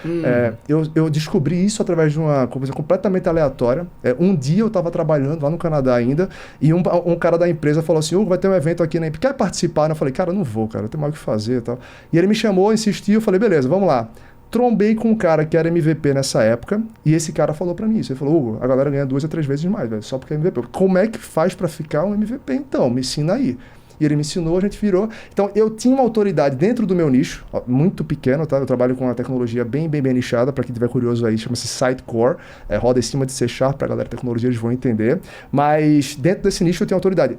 Eu descobri isso através de uma coisa completamente aleatória. Um dia eu estava trabalhando lá no Canadá ainda, e um cara da empresa falou assim: Hugo, vai ter um evento aqui, né? Quer participar? Eu falei: cara, eu não vou, cara, eu tenho mais o que fazer e tal. E ele me chamou, insistiu, eu falei: beleza, vamos lá. Trombei com um cara que era MVP nessa época, e esse cara falou pra mim isso. Ele falou: Hugo, a galera ganha 2 a 3 vezes mais, velho, só porque é MVP. Como é que faz pra ficar um MVP? Então, me ensina aí. E ele me ensinou, a gente virou. Então, eu tinha uma autoridade dentro do meu nicho, muito pequeno, tá? Eu trabalho com uma tecnologia bem nichada, para quem tiver curioso aí, chama-se Sitecore, roda em cima de C# pra galera de tecnologia, eles vão entender. Mas dentro desse nicho eu tinha autoridade.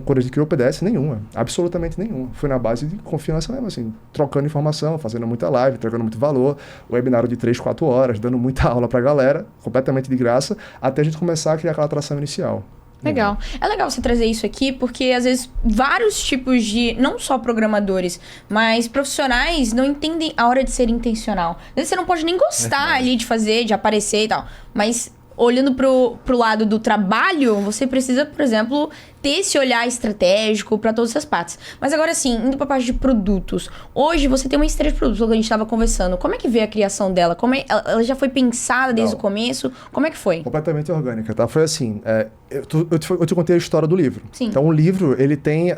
Quando a gente criou o PDS, nenhuma, absolutamente nenhuma. Foi na base de confiança mesmo, assim, trocando informação, fazendo muita live, trocando muito valor, webinário de 3, 4 horas, dando muita aula pra galera, completamente de graça, até a gente começar a criar aquela atração inicial. Legal. É legal você trazer isso aqui, porque às vezes vários tipos de, não só programadores, mas profissionais não entendem a hora de ser intencional. Às vezes você não pode nem gostar ali de fazer, de aparecer e tal, mas olhando pro lado do trabalho, você precisa, por exemplo, ter esse olhar estratégico para todas essas partes. Mas agora sim, indo para a parte de produtos. Hoje você tem uma esteira de produtos, que a gente estava conversando. Como é que veio a criação dela? Ela já foi pensada desde o começo? Como é que foi? Completamente orgânica, tá? Foi assim, eu te contei a história do livro. Sim. Então o livro, ele tem,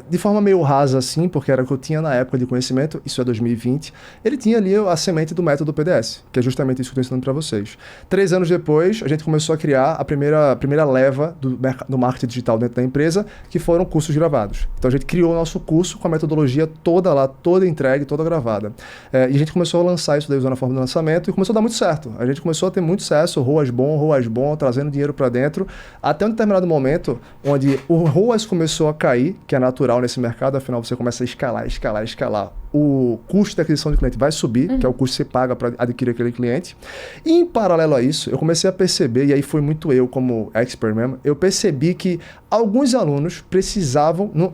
de forma meio rasa assim, porque era o que eu tinha na época de conhecimento, isso é 2020, ele tinha ali a semente do método PDS, que é justamente isso que eu estou ensinando para vocês. 3 anos depois, a gente começou a criar a primeira leva do marketing digital dentro da empresa, que foram cursos gravados. Então a gente criou o nosso curso com a metodologia toda lá, toda entregue, toda gravada. E a gente começou a lançar isso daí usando a forma do lançamento e começou a dar muito certo. A gente começou a ter muito sucesso, ROAS bom, trazendo dinheiro para dentro, até um determinado momento onde o ROAS começou a cair, que é natural nesse mercado, afinal você começa a escalar. O custo de aquisição de cliente vai subir, que é o custo que você paga para adquirir aquele cliente. E em paralelo a isso, eu comecei a perceber, e aí foi muito eu como expert mesmo, eu percebi que alguns alunos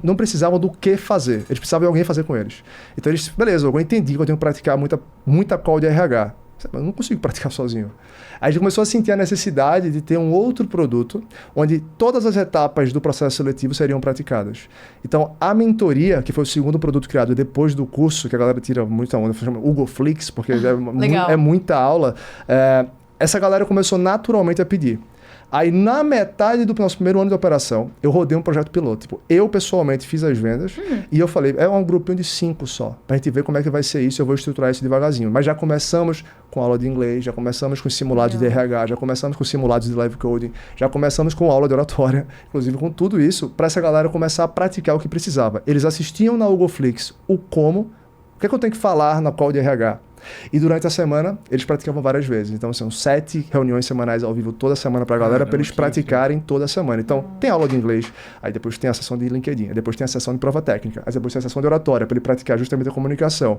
não precisavam do que fazer, eles precisavam de alguém fazer com eles. Então eles, beleza, eu entendi que eu tenho que praticar muita call de RH. Eu não consigo praticar sozinho. Aí a gente começou a sentir a necessidade de ter um outro produto onde todas as etapas do processo seletivo seriam praticadas. Então, a mentoria, que foi o segundo produto criado depois do curso, que a galera tira muita onda, chama HugoFlix, porque é muita aula, essa galera começou naturalmente a pedir. Aí, na metade do nosso primeiro ano de operação, eu rodei um projeto piloto. Tipo, eu, pessoalmente, fiz as vendas e eu falei, é um grupinho de 5 só, pra gente ver como é que vai ser isso, eu vou estruturar isso devagarzinho. Mas já começamos com aula de inglês, já começamos com simulados de RH, já começamos com simulados de live coding, já começamos com aula de oratória, inclusive com tudo isso, para essa galera começar a praticar o que precisava. Eles assistiam na HugoFlix o que é que eu tenho que falar na call de RH. E durante a semana, eles praticavam várias vezes. Então, são 7 reuniões semanais ao vivo toda semana pra galera, para eles praticarem toda semana. Então, tem aula de inglês, aí depois tem a sessão de LinkedIn, aí depois tem a sessão de prova técnica, aí depois tem a sessão de oratória, para ele praticar justamente a comunicação.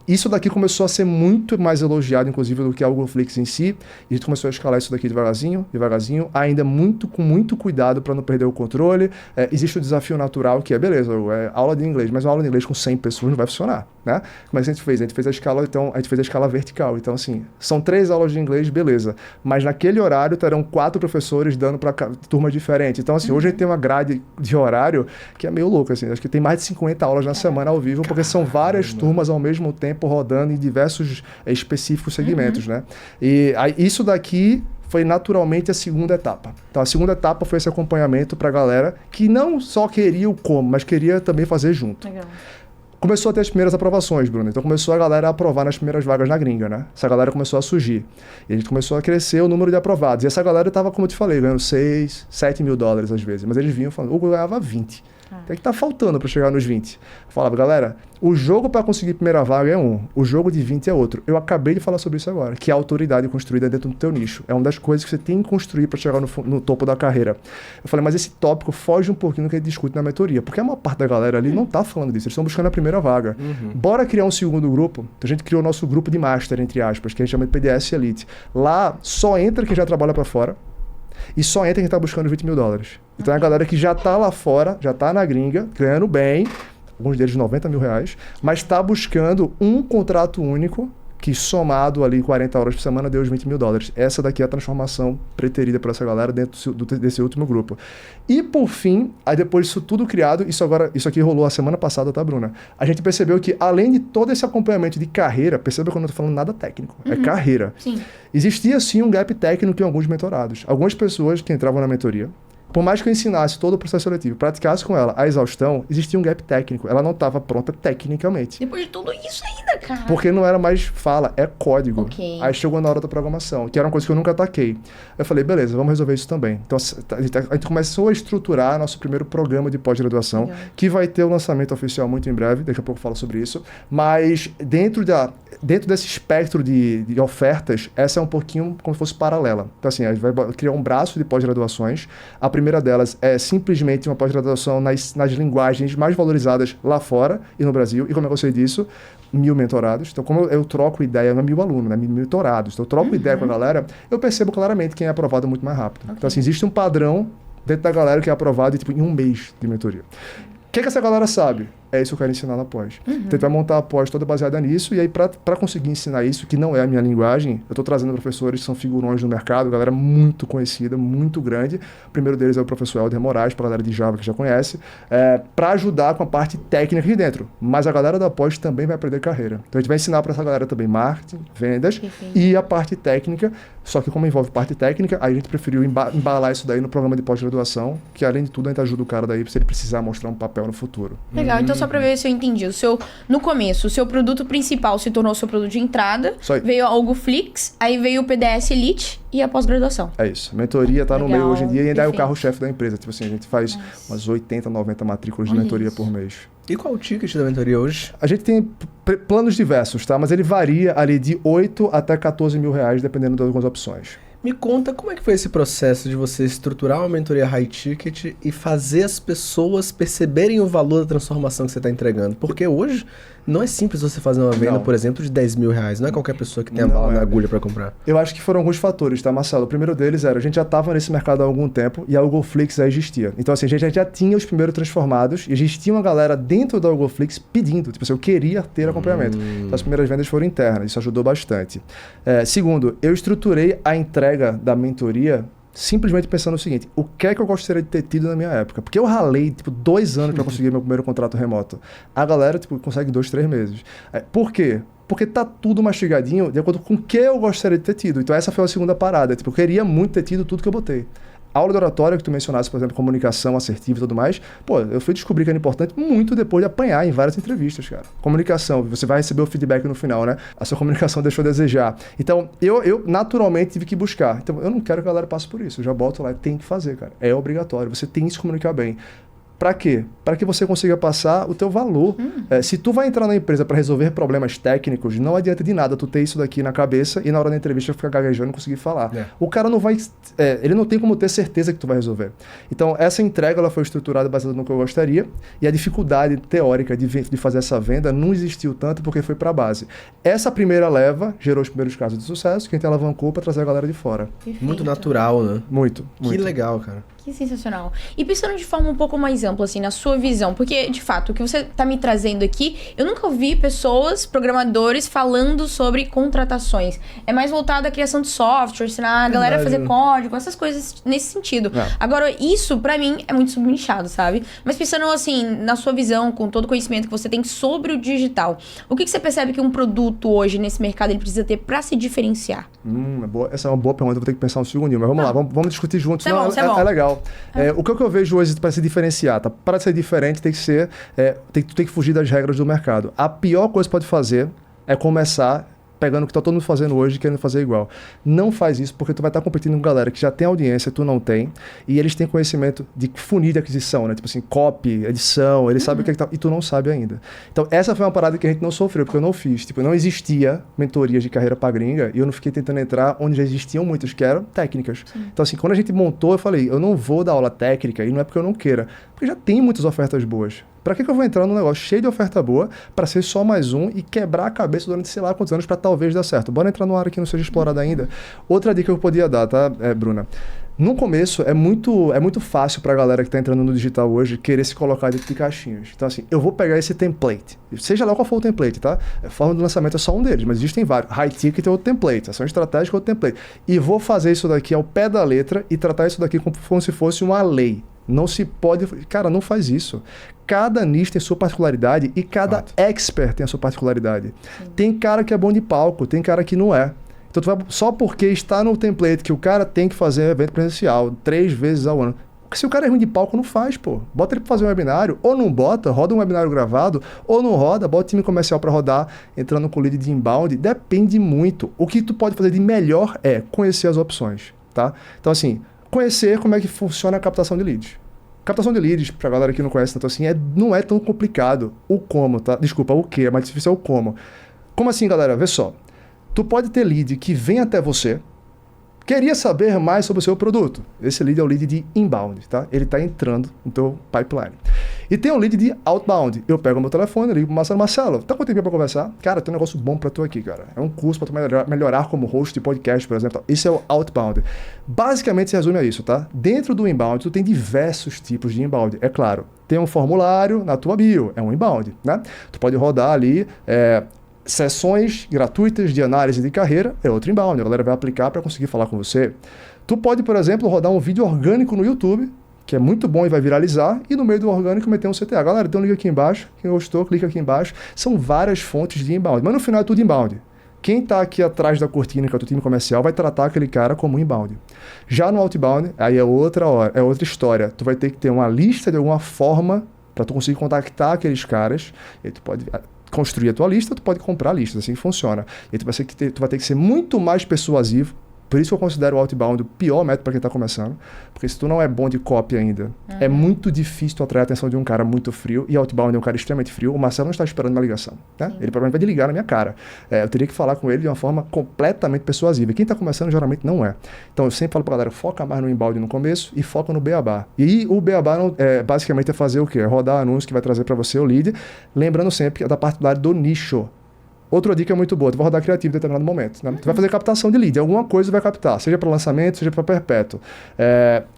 Isso daqui começou a ser muito mais elogiado, inclusive, do que a HugoFlix em si, e a gente começou a escalar isso daqui devagarzinho, ainda com muito cuidado para não perder o controle. Existe o desafio natural, que é, beleza, aula de inglês, mas uma aula de inglês com 100 pessoas não vai funcionar, né? Como é que a gente fez? A gente fez a escala, então, a gente fez a escala vertical. Então, assim, são 3 aulas de inglês, beleza. Mas naquele horário terão 4 professores dando para turmas diferentes. Então, assim, hoje a gente tem uma grade de horário que é meio louca, assim. Acho que tem mais de 50 aulas na semana ao vivo, porque são várias turmas ao mesmo tempo rodando em diversos específicos segmentos, né? E aí, isso daqui foi naturalmente a segunda etapa. Então, a segunda etapa foi esse acompanhamento para a galera que não só queria o como, mas queria também fazer junto. Legal. Começou a ter as primeiras aprovações, Bruno. Então começou a galera a aprovar nas primeiras vagas na gringa, né? Essa galera começou a surgir. E a gente começou a crescer o número de aprovados. E essa galera tava, como eu te falei, ganhando 6, 7 mil dólares às vezes. Mas eles vinham falando, o Hugo ganhava 20. O que é que tá faltando para chegar nos 20? Eu falava, galera, o jogo para conseguir primeira vaga é o jogo de 20 é outro. Eu acabei de falar sobre isso agora, que é a autoridade construída dentro do teu nicho. É uma das coisas que você tem que construir para chegar no topo da carreira. Eu falei, mas esse tópico foge um pouquinho do que a gente discute na mentoria, porque a maior parte da galera ali não tá falando disso, eles estão buscando a primeira vaga. Bora criar um segundo grupo. Então a gente criou o nosso grupo de master, entre aspas, que a gente chama de PDS Elite. Lá só entra quem já trabalha para fora, e só entra quem está buscando 20 mil dólares. Então é a galera que já está lá fora, já está na gringa, ganhando bem, alguns deles 90 mil reais, mas está buscando um contrato único que somado ali 40 horas por semana deu os 20 mil dólares. Essa daqui é a transformação preterida por essa galera dentro desse último grupo. E por fim, aí depois disso tudo criado, isso aqui rolou a semana passada, tá, Bruna? A gente percebeu que além de todo esse acompanhamento de carreira, perceba que eu não estou falando nada técnico, é carreira. Sim. Existia sim um gap técnico em alguns mentorados. Algumas pessoas que entravam na mentoria, por mais que eu ensinasse todo o processo seletivo, praticasse com ela a exaustão, existia um gap técnico. Ela não estava pronta tecnicamente. Depois de tudo isso ainda, cara. Porque não era mais fala, é código. Okay. Aí chegou na hora da programação, que era uma coisa que eu nunca ataquei. Eu falei, beleza, vamos resolver isso também. Então a gente começou a estruturar nosso primeiro programa de pós-graduação, que vai ter o lançamento oficial muito em breve, daqui a pouco eu falo sobre isso. Mas dentro desse espectro de ofertas, essa é um pouquinho como se fosse paralela. Então assim, a gente vai criar um braço de pós-graduações. A primeira delas é simplesmente uma pós-graduação nas linguagens mais valorizadas lá fora e no Brasil. E como é que eu sei disso? 1000 mentorados. Então, como eu troco ideia, não é 1000 alunos, né? 1000 mentorados. Então, eu troco ideia com a galera, eu percebo claramente quem é aprovado muito mais rápido. Okay. Então, assim, existe um padrão dentro da galera que é aprovado em um mês de mentoria. O que essa galera sabe? É isso que eu quero ensinar na pós. Então, a gente vai montar a pós toda baseada nisso, e aí, para conseguir ensinar isso, que não é a minha linguagem, eu estou trazendo professores que são figurões no mercado, galera muito conhecida, muito grande. O primeiro deles é o professor Helder Moraes, para a galera de Java que já conhece, para ajudar com a parte técnica aqui dentro. Mas a galera da pós também vai aprender carreira. Então, a gente vai ensinar para essa galera também marketing, vendas e a parte técnica, só que como envolve parte técnica, aí a gente preferiu embalar isso daí no programa de pós-graduação, que além de tudo a gente ajuda o cara daí se ele precisar mostrar um papel no futuro. Legal, então só pra ver se eu entendi. No começo, o seu produto principal se tornou o seu produto de entrada, veio a Algoflix, aí veio o PDS Elite e a pós-graduação. É isso. A mentoria tá no meio hoje em dia e ainda é o carro-chefe da empresa. Tipo assim, a gente faz umas 80, 90 matrículas de mentoria por mês. E qual o ticket da mentoria hoje? A gente tem planos diversos, tá? Mas ele varia ali de 8 até 14 mil reais, dependendo de algumas opções. Me conta como é que foi esse processo de você estruturar uma mentoria high ticket e fazer as pessoas perceberem o valor da transformação que você está entregando. Porque hoje não é simples você fazer uma venda, por exemplo, de 10 mil reais. Não é qualquer pessoa que tem a bala na agulha para comprar. Eu acho que foram alguns fatores, tá, Marcelo? O primeiro deles era, a gente já estava nesse mercado há algum tempo e a Algoflix já existia. Então, assim, a gente já tinha os primeiros transformados e existia uma galera dentro da Algoflix pedindo. Tipo assim, eu queria ter acompanhamento. Então, as primeiras vendas foram internas. Isso ajudou bastante. Segundo, eu estruturei a entrega da mentoria simplesmente pensando no seguinte, o que é que eu gostaria de ter tido na minha época? Porque eu ralei, 2 anos para conseguir meu primeiro contrato remoto. A galera, consegue 2, 3 meses. Por quê? Porque tá tudo mastigadinho de acordo com o que eu gostaria de ter tido. Então essa foi a segunda parada. Eu queria muito ter tido tudo que eu botei. A aula de oratória que tu mencionasse, por exemplo, comunicação assertiva e tudo mais, eu fui descobrir que era importante muito depois de apanhar em várias entrevistas, cara. Comunicação, você vai receber o feedback no final, né? A sua comunicação deixou a desejar. Então, eu naturalmente tive que buscar. Então, eu não quero que a galera passe por isso. Eu já boto lá, tem que fazer, cara. É obrigatório. Você tem que se comunicar bem. Para quê? Para que você consiga passar o teu valor. Se tu vai entrar na empresa para resolver problemas técnicos, não adianta de nada tu ter isso daqui na cabeça e na hora da entrevista ficar gaguejando e não conseguir falar. O cara não vai... ele não tem como ter certeza que tu vai resolver. Então, essa entrega ela foi estruturada baseada no que eu gostaria e a dificuldade teórica de fazer essa venda não existiu tanto porque foi para a base. Essa primeira leva gerou os primeiros casos de sucesso que a gente alavancou para trazer a galera de fora. Perfeito. Muito natural, né? Muito. Que legal, cara. Que sensacional. E pensando de forma um pouco mais ampla, assim, na sua visão, porque, de fato, o que você tá me trazendo aqui, eu nunca ouvi pessoas, programadores, falando sobre contratações. É mais voltado à criação de software, ensinar a galera a fazer código, essas coisas nesse sentido. Agora, isso, pra mim, é muito subnichado, sabe? Mas pensando, assim, na sua visão, com todo o conhecimento que você tem sobre o digital, o que você percebe que um produto hoje, nesse mercado, ele precisa ter pra se diferenciar? Essa é uma boa pergunta, vou ter que pensar um segundinho, mas vamos lá, vamos discutir juntos. É legal. O que eu vejo hoje para se diferenciar, tá? Para ser diferente tem que ser, tu tem que fugir das regras do mercado. A pior coisa que pode fazer é começar pegando o que tá todo mundo fazendo hoje e querendo fazer igual. Não faz isso porque tu vai estar competindo com galera que já tem audiência, tu não tem, e eles têm conhecimento de funil de aquisição, né? Tipo assim, copy, edição, eles sabem o que é que tá, e tu não sabe ainda. Então essa foi uma parada que a gente não sofreu, porque eu não fiz. Não existia mentorias de carreira pra gringa e eu não fiquei tentando entrar onde já existiam muitas, que eram técnicas. Então assim, quando a gente montou, eu falei, eu não vou dar aula técnica, e não é porque eu não queira, porque já tem muitas ofertas boas. Para que eu vou entrar num negócio cheio de oferta boa para ser só mais um e quebrar a cabeça durante sei lá quantos anos para talvez dar certo? Bora entrar numa área que não seja explorada ainda. Outra dica que eu podia dar, tá, Bruna? No começo, é muito fácil para a galera que está entrando no digital hoje querer se colocar dentro de caixinhas. Então, assim, eu vou pegar esse template, seja lá qual for o template, tá? A forma do lançamento é só um deles, mas existem vários. High ticket é outro template, ação estratégica é outro template. E vou fazer isso daqui ao pé da letra e tratar isso daqui como se fosse uma lei. Não se pode... Cara, não faz isso. Cada nicho tem sua particularidade e cada expert tem a sua particularidade. Tem cara que é bom de palco, tem cara que não é. Então, só porque está no template que o cara tem que fazer evento presencial 3 vezes ao ano. Porque se o cara é ruim de palco, não faz, pô. Bota ele pra fazer um webinário, ou não bota, roda um webinário gravado, ou não roda, bota o time comercial para rodar, entrando com lead de inbound. Depende muito. O que tu pode fazer de melhor é conhecer as opções, tá? Então, assim, conhecer como é que funciona a captação de leads. Captação de leads, pra galera que não conhece tanto assim, não é tão complicado. O como, tá? Desculpa, o que, é mais difícil é o como. Como assim, galera? Vê só. Tu pode ter lead que vem até você, Queria saber mais sobre o seu produto. Esse lead é o lead de inbound, tá? Ele está entrando no teu pipeline. E tem o lead de outbound. Eu pego o meu telefone, ligo pro Marcelo. Marcelo, tá com tempo para conversar? Cara, tem um negócio bom para tu aqui, cara. É um curso para tu melhorar como host de podcast, por exemplo. Esse é o outbound. Basicamente se resume a isso, tá? Dentro do inbound, tu tem diversos tipos de inbound. É claro, tem um formulário na tua bio. É um inbound, né? Tu pode rodar ali... sessões gratuitas de análise de carreira é outro inbound, a galera vai aplicar para conseguir falar com você. Tu pode, por exemplo, rodar um vídeo orgânico no YouTube, que é muito bom e vai viralizar, e no meio do orgânico meter um CTA. Galera, então liga aqui embaixo, quem gostou, clica aqui embaixo. São várias fontes de inbound, mas no final é tudo inbound. Quem está aqui atrás da cortina, que é o teu time comercial, vai tratar aquele cara como inbound. Já no outbound, aí é outra história. Tu vai ter que ter uma lista de alguma forma para tu conseguir contactar aqueles caras, e aí tu pode... construir a tua lista, tu pode comprar listas, assim que funciona. E tu vai ter que ser muito mais persuasivo. Por isso que eu considero o outbound o pior método para quem está começando. Porque se tu não é bom de copy ainda, é muito difícil tu atrair a atenção de um cara muito frio. E outbound é um cara extremamente frio. O Marcelo não está esperando uma ligação. Né? Ele provavelmente vai desligar na minha cara. Eu teria que falar com ele de uma forma completamente persuasiva. E quem está começando geralmente não é. Então eu sempre falo para a galera, foca mais no inbound no começo e foca no beabá. E o beabá basicamente é fazer o quê? É rodar anúncio que vai trazer para você o lead. Lembrando sempre da particularidade do nicho. Outra dica muito boa, tu vai rodar criativo em determinado momento. Né? Tu vai fazer captação de lead, alguma coisa vai captar, seja para lançamento, seja para perpétuo.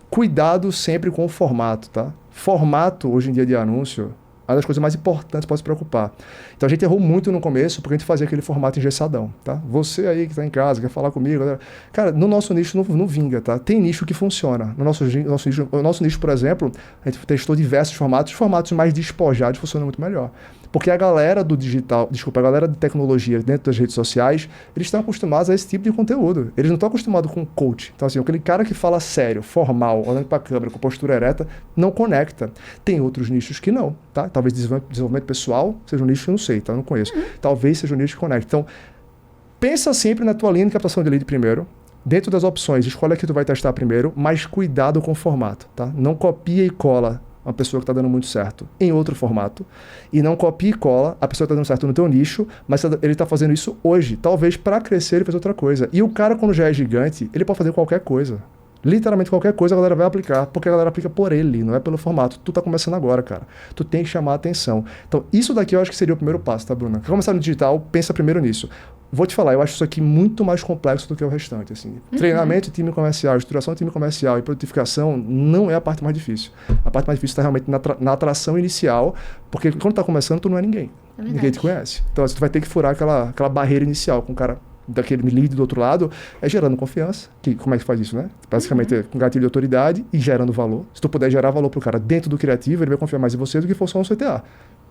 Cuidado sempre com o formato, tá? Formato, hoje em dia, de anúncio, é uma das coisas mais importantes para se preocupar. Então a gente errou muito no começo porque a gente fazia aquele formato engessadão, tá? Você aí que está em casa, quer falar comigo... Cara, no nosso nicho não vinga, tá? Tem nicho que funciona. No nosso nicho, por exemplo, a gente testou diversos formatos mais despojados funcionam muito melhor. Porque a galera do digital, a galera de tecnologia dentro das redes sociais, eles estão acostumados a esse tipo de conteúdo. Eles não estão acostumados com coach. Então, assim, aquele cara que fala sério, formal, olhando para a câmera, com postura ereta, não conecta. Tem outros nichos que não, tá? Talvez desenvolvimento pessoal seja um nicho que eu não sei, tá? Eu não conheço. Talvez seja um nicho que conecta. Então, pensa sempre na tua linha de captação de lead primeiro. Dentro das opções, escolhe a que tu vai testar primeiro, mas cuidado com o formato, tá? Não copia e cola uma pessoa que está dando muito certo em outro formato, e não copia e cola a pessoa que está dando certo no teu nicho, mas ele está fazendo isso hoje. Talvez para crescer ele fez outra coisa. E o cara, quando já é gigante, ele pode fazer qualquer coisa. Literalmente qualquer coisa a galera vai aplicar, porque a galera aplica por ele, não é pelo formato. Tu tá começando agora, cara. Tu tem que chamar a atenção. Então, isso daqui eu acho que seria o primeiro passo, tá, Bruna? Quer começar no digital, pensa primeiro nisso. Vou te falar, eu acho isso aqui muito mais complexo do que o restante. Assim. Treinamento de time comercial, estruturação de time comercial e produtificação não é a parte mais difícil. A parte mais difícil está realmente na atração inicial, porque quando tá começando, tu não é ninguém. Ninguém te conhece. Então, assim, tu vai ter que furar aquela barreira inicial com o cara daquele lead do outro lado, gerando confiança. Como é que faz isso, né? Basicamente, com gatilho de autoridade e gerando valor. Se tu puder gerar valor pro cara dentro do criativo, ele vai confiar mais em você do que for só um CTA.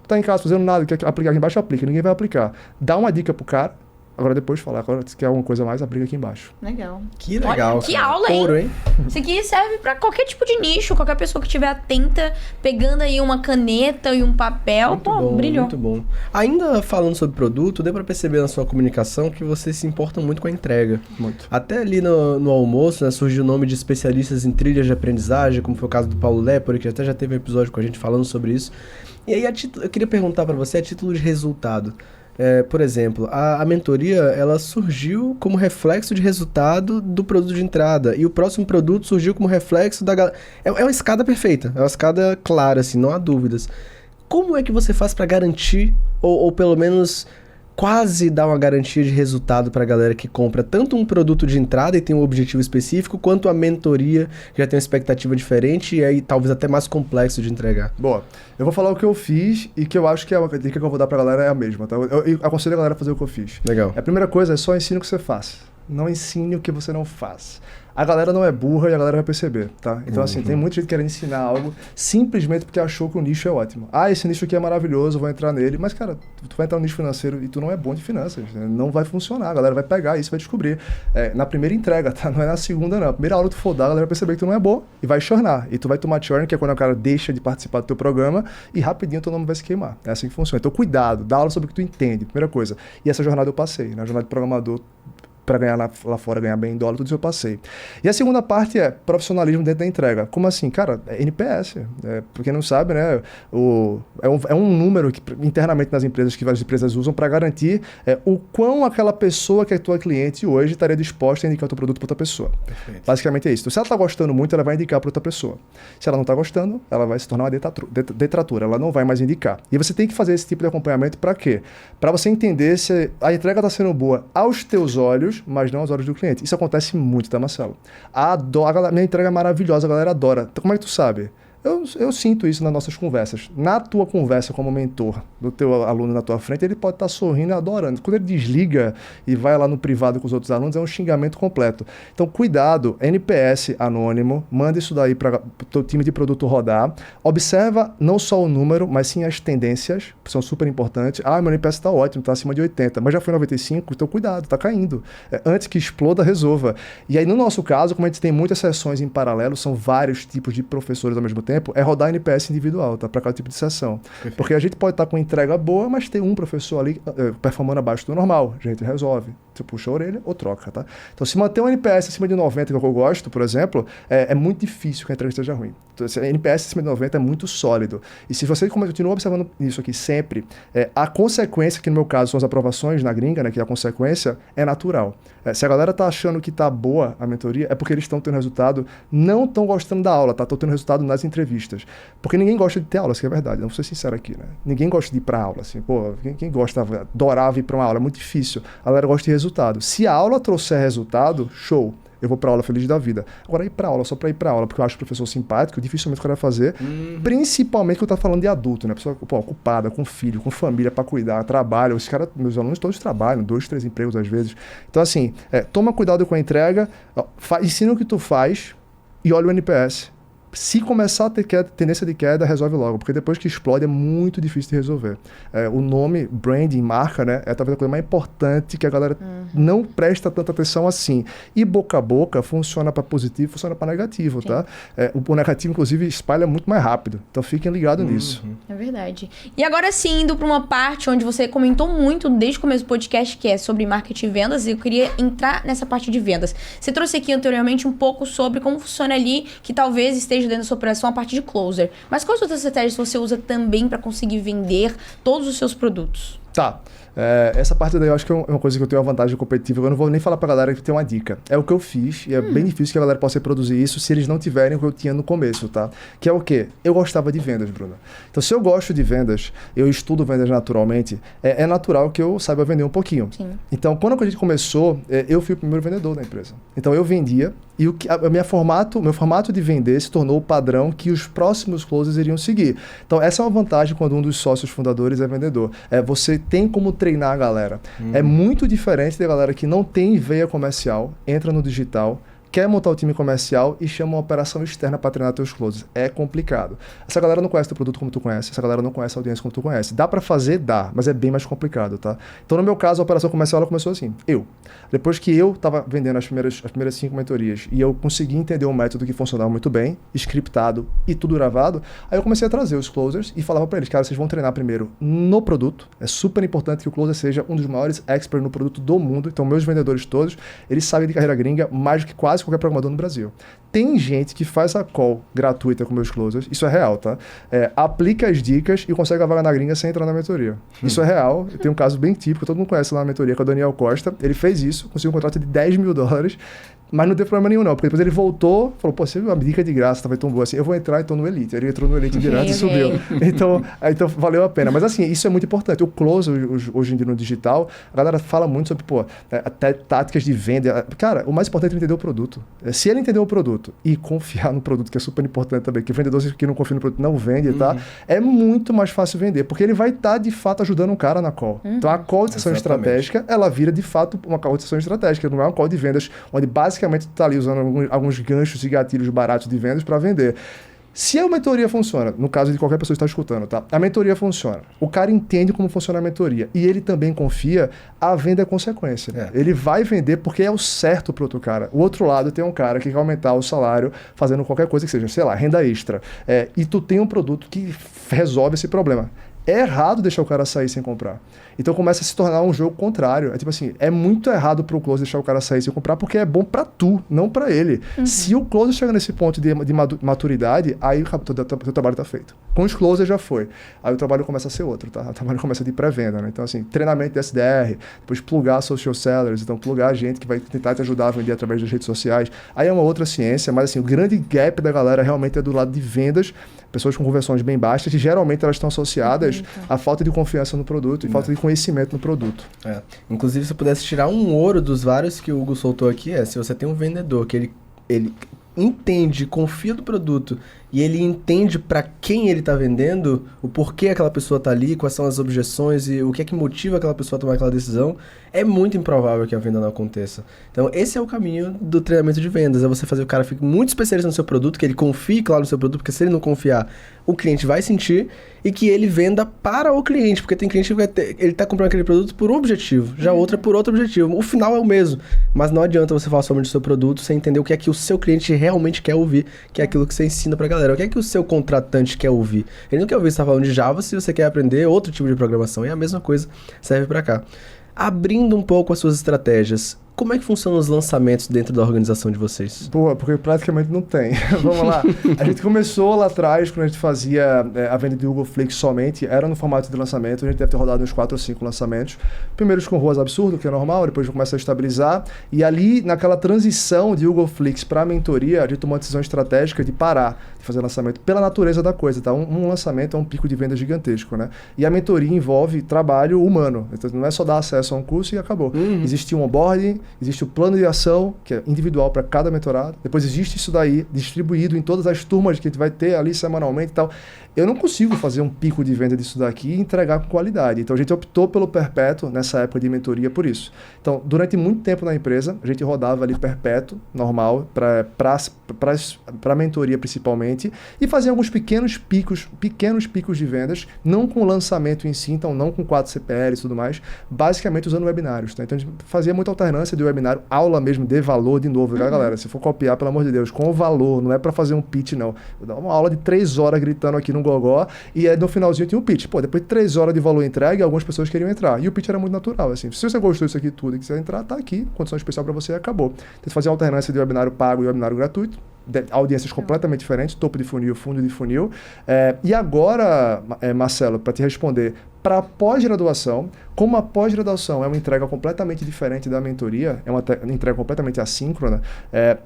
Tá em casa fazendo nada, quer aplicar aqui embaixo, aplica. Ninguém vai aplicar. Dá uma dica pro cara, agora depois falar. Agora, se quer alguma coisa a mais, aplica aqui embaixo. Legal. Que legal. Olha, que aula, hein? Ouro, hein? Isso aqui serve pra qualquer tipo de nicho, qualquer pessoa que estiver atenta, pegando aí uma caneta e um papel. Muito Pô, bom, brilhou. muito bom. Ainda falando sobre produto, deu pra perceber na sua comunicação que você se importa muito com a entrega. Muito. Até ali no almoço, né, surgiu o nome de especialistas em trilhas de aprendizagem, como foi o caso do Paulo Lepore, que até já teve um episódio com a gente falando sobre isso. E aí, eu queria perguntar pra você a título de resultado. Por exemplo, a mentoria, ela surgiu como reflexo de resultado do produto de entrada. E o próximo produto surgiu como reflexo da... É uma escada perfeita, é uma escada clara, assim, não há dúvidas. Como é que você faz para garantir, ou pelo menos quase dar uma garantia de resultado para a galera que compra tanto um produto de entrada e tem um objetivo específico, quanto a mentoria, que já tem uma expectativa diferente e aí talvez até mais complexo de entregar? Boa. Eu vou falar o que eu fiz e que eu acho que a dica que eu vou dar pra galera é a mesma, tá? Eu aconselho a galera a fazer o que eu fiz. Legal. A primeira coisa é só ensine o que você faz. Não ensine o que você não faz. A galera não é burra e a galera vai perceber, tá? Então, assim, tem muita gente querendo ensinar algo simplesmente porque achou que o nicho é ótimo. Ah, esse nicho aqui é maravilhoso, eu vou entrar nele. Mas, cara, tu vai entrar no nicho financeiro e tu não é bom de finanças. Né? Não vai funcionar. A galera vai pegar isso, vai descobrir. Na primeira entrega, tá? Não é na segunda, não. A primeira aula que tu for dar, a galera vai perceber que tu não é bom e vai churnar. E tu vai tomar churn, que é quando o cara deixa de participar do teu programa e rapidinho teu nome vai se queimar. É assim que funciona. Então, cuidado. Dá aula sobre o que tu entende, primeira coisa. E essa jornada eu passei, né? A jornada de programador para ganhar lá fora, ganhar bem em dólar, tudo isso eu passei. E a segunda parte é profissionalismo dentro da entrega. Como assim? Cara, é NPS. Pra quem não sabe, né, é um número que internamente nas empresas, que várias empresas usam para garantir o quão aquela pessoa que é tua cliente hoje estaria disposta a indicar o teu produto para outra pessoa. Perfeito. Basicamente é isso. Então, se ela está gostando muito, ela vai indicar para outra pessoa. Se ela não está gostando, ela vai se tornar uma detratora. Ela não vai mais indicar. E você tem que fazer esse tipo de acompanhamento para quê? Para você entender se a entrega está sendo boa aos teus olhos, mas não aos olhos do cliente. Isso acontece muito, tá, Marcelo? Minha entrega é maravilhosa, a galera adora. Então, como é que tu sabe? Eu sinto isso nas nossas conversas. Na tua conversa como mentor do teu aluno na tua frente, ele pode estar sorrindo e adorando. Quando ele desliga e vai lá no privado com os outros alunos, é um xingamento completo. Então, cuidado, NPS anônimo, manda isso daí para o teu time de produto rodar. Observa não só o número, mas sim as tendências, que são super importantes. Meu NPS está ótimo, está acima de 80, mas já foi 95, então cuidado, está caindo. Antes que exploda, resolva. E aí, no nosso caso, como a gente tem muitas sessões em paralelo, são vários tipos de professores ao mesmo tempo, é rodar NPS individual, tá? Para cada tipo de sessão. Perfeito. Porque a gente pode estar com entrega boa, mas tem um professor ali performando abaixo do normal. A gente resolve. Você puxa a orelha ou troca, tá? Então, se manter um NPS acima de 90, que é o que eu gosto, por exemplo, é muito difícil que a entrega esteja ruim. Então, se NPS acima de 90 é muito sólido. E se você continua observando isso aqui sempre, a consequência, que no meu caso são as aprovações na gringa, né? Que a consequência é natural. Se a galera tá achando que tá boa a mentoria, é porque eles estão tendo resultado, não estão gostando da aula, tá? Estão tendo resultado nas entrevistas. Porque ninguém gosta de ter aula, isso que é verdade. Vou ser sincero aqui, né? Ninguém gosta de ir pra aula, assim. Pô, quem gosta, adorava ir pra uma aula, é muito difícil. A galera gosta de resultado. Se a aula trouxer resultado, show. Eu vou pra aula feliz da vida. Agora, ir pra aula só pra ir pra aula, porque eu acho o professor simpático, dificilmente o cara vai fazer. Principalmente que eu tô falando de adulto, né? Pessoa ocupada, com filho, com família pra cuidar, trabalho. Os caras, meus alunos todos trabalham, 2, 3 empregos às vezes. Então, assim, toma cuidado com a entrega, ensina o que tu faz e olha o NPS. Se começar a ter tendência de queda, resolve logo, porque depois que explode é muito difícil de resolver. O nome, branding, marca, né, é talvez a coisa mais importante que a galera não presta tanta atenção assim. E boca a boca funciona para positivo, funciona para negativo, tá? O negativo, inclusive, espalha muito mais rápido. Então fiquem ligados nisso. É verdade. E agora sim, indo para uma parte onde você comentou muito desde o começo do podcast, que é sobre marketing e vendas, eu queria entrar nessa parte de vendas. Você trouxe aqui anteriormente um pouco sobre como funciona ali, que talvez esteja dentro da sua operação a parte de closer. Mas quais outras estratégias você usa também para conseguir vender todos os seus produtos? Tá. Essa parte daí eu acho que é uma coisa que eu tenho uma vantagem competitiva. Eu não vou nem falar pra galera que tem uma dica. É o que eu fiz e é bem difícil que a galera possa reproduzir isso se eles não tiverem o que eu tinha no começo, tá? Que é o quê? Eu gostava de vendas, Bruno. Então, se eu gosto de vendas, eu estudo vendas naturalmente, é natural que eu saiba vender um pouquinho. Sim. Então, quando a gente começou, eu fui o primeiro vendedor da empresa. Então, eu vendia e meu formato de vender se tornou o padrão que os próximos closers iriam seguir. Então, essa é uma vantagem quando um dos sócios fundadores é vendedor. Você tem como treinar a galera. É muito diferente da galera que não tem veia comercial, entra no digital, quer montar o time comercial e chama uma operação externa para treinar teus closes. É complicado. Essa galera não conhece teu produto como tu conhece, essa galera não conhece a audiência como tu conhece. Dá para fazer? Dá, mas é bem mais complicado, tá? Então, no meu caso, a operação comercial ela começou assim. Depois que eu estava vendendo as primeiras 5 mentorias e eu consegui entender um método que funcionava muito bem, scriptado e tudo gravado, aí eu comecei a trazer os closers e falava para eles, cara, vocês vão treinar primeiro no produto. É super importante que o closer seja um dos maiores experts no produto do mundo. Então, meus vendedores todos, eles sabem de carreira gringa mais do que quase qualquer programador no Brasil. Tem gente que faz a call gratuita com meus closers, isso é real, tá? Aplica as dicas e consegue a vaga na gringa sem entrar na mentoria. Isso é real. Tem um caso bem típico, todo mundo conhece lá na mentoria, que é o Daniel Costa. Ele fez isso, conseguiu um contrato de $10 mil, mas não teve problema nenhum não, porque depois ele voltou, falou, pô, você viu uma dica de graça, tava tão boa assim, eu vou entrar então no Elite. Ele entrou no Elite direto e subiu. Então valeu a pena. Mas assim, isso é muito importante. O close, hoje em dia no digital, a galera fala muito sobre, até táticas de venda. Cara, o mais importante é entender o produto. Se ele entender o produto e confiar no produto, que é super importante também, que o vendedor que não confia no produto não vende, tá? É muito mais fácil vender, porque ele vai estar, de fato, ajudando um cara na call. Então, a call de sessão estratégica, ela vira, de fato, uma call de sessão estratégica, não é uma call de vendas, onde basicamente tu tá ali usando alguns ganchos e gatilhos baratos de vendas para vender. Se a mentoria funciona, no caso de qualquer pessoa que está escutando, tá? A mentoria funciona. O cara entende como funciona a mentoria e ele também confia, a venda é consequência. Ele vai vender porque é o certo para outro cara. O outro lado tem um cara que quer aumentar o salário fazendo qualquer coisa que seja, sei lá, renda extra. E tu tem um produto que resolve esse problema. é errado deixar o cara sair sem comprar. Então começa a se tornar um jogo contrário. É tipo assim, é muito errado pro close deixar o cara sair sem comprar, porque é bom pra tu, não pra ele. Se o close chega nesse ponto de maturidade, aí o teu trabalho tá feito. Com os closers já foi. Aí o trabalho começa a ser outro, tá? O trabalho começa de pré-venda, né? Então assim, treinamento de SDR, depois plugar social sellers, então plugar gente que vai tentar te ajudar a vender através das redes sociais. Aí é uma outra ciência, mas assim, o grande gap da galera realmente é do lado de vendas, pessoas com conversões bem baixas, que geralmente elas estão associadas à falta de confiança no produto e falta de conhecimento no produto. Inclusive, se eu pudesse tirar um ouro dos vários que o Hugo soltou aqui, se você tem um vendedor que ele entende, confia no produto e ele entende para quem ele está vendendo, o porquê aquela pessoa está ali, quais são as objeções e o que é que motiva aquela pessoa a tomar aquela decisão, é muito improvável que a venda não aconteça. Então, esse é o caminho do treinamento de vendas, é você fazer o cara ficar muito especialista no seu produto, que ele confie, claro, no seu produto, porque se ele não confiar, o cliente vai sentir, e que ele venda para o cliente, porque tem cliente que ele está comprando aquele produto por um objetivo, já outra por outro objetivo. O final é o mesmo, mas não adianta você falar somente do seu produto sem entender o que é que o seu cliente realmente quer ouvir, que é aquilo que você ensina pra galera. O que é que o seu contratante quer ouvir? Ele não quer ouvir você falando de Java se você quer aprender outro tipo de programação, e a mesma coisa serve para cá. Abrindo um pouco as suas estratégias, como é que funcionam os lançamentos dentro da organização de vocês? Boa, porque praticamente não tem. Vamos lá. A gente começou lá atrás, quando a gente fazia a venda de Google Flix somente, era no formato de lançamento, a gente deve ter rodado uns 4 ou 5 lançamentos. Primeiros com ROAS absurdo, que é normal, depois começa a estabilizar. E ali, naquela transição de Google Flix para a mentoria, a gente tomou uma decisão estratégica de parar de fazer lançamento pela natureza da coisa, tá? Um lançamento é um pico de venda gigantesco, né? E a mentoria envolve trabalho humano. Então, não é só dar acesso a um curso e acabou. Existe um onboarding, existe o plano de ação, que é individual para cada mentorado. Depois existe isso daí distribuído em todas as turmas que a gente vai ter ali semanalmente e tal. Eu não consigo fazer um pico de venda disso daqui e entregar com qualidade. Então a gente optou pelo perpétuo nessa época de mentoria por isso. Então, durante muito tempo na empresa, a gente rodava ali perpétuo, normal, para mentoria principalmente, e fazia alguns pequenos picos de vendas, não com lançamento em si, então não com 4 CPLs e tudo mais, basicamente usando webinários. Tá? Então a gente fazia muita alternância de webinário, aula mesmo de valor, de novo, galera, se for copiar, pelo amor de Deus, com o valor, não é para fazer um pitch, não. Eu dava uma aula de 3 horas gritando aqui no gogó, e aí no finalzinho tinha um pitch. Pô, depois de 3 horas de valor entregue, algumas pessoas queriam entrar. E o pitch era muito natural, assim. Se você gostou disso aqui tudo e quiser entrar, tá aqui, condição especial para você e acabou. Então, fazer alternância de webinário pago e webinário gratuito, audiências completamente diferentes, topo de funil, fundo de funil. E agora, Marcelo, para te responder, para pós-graduação, como a pós-graduação é uma entrega completamente diferente da mentoria, é uma entrega completamente assíncrona,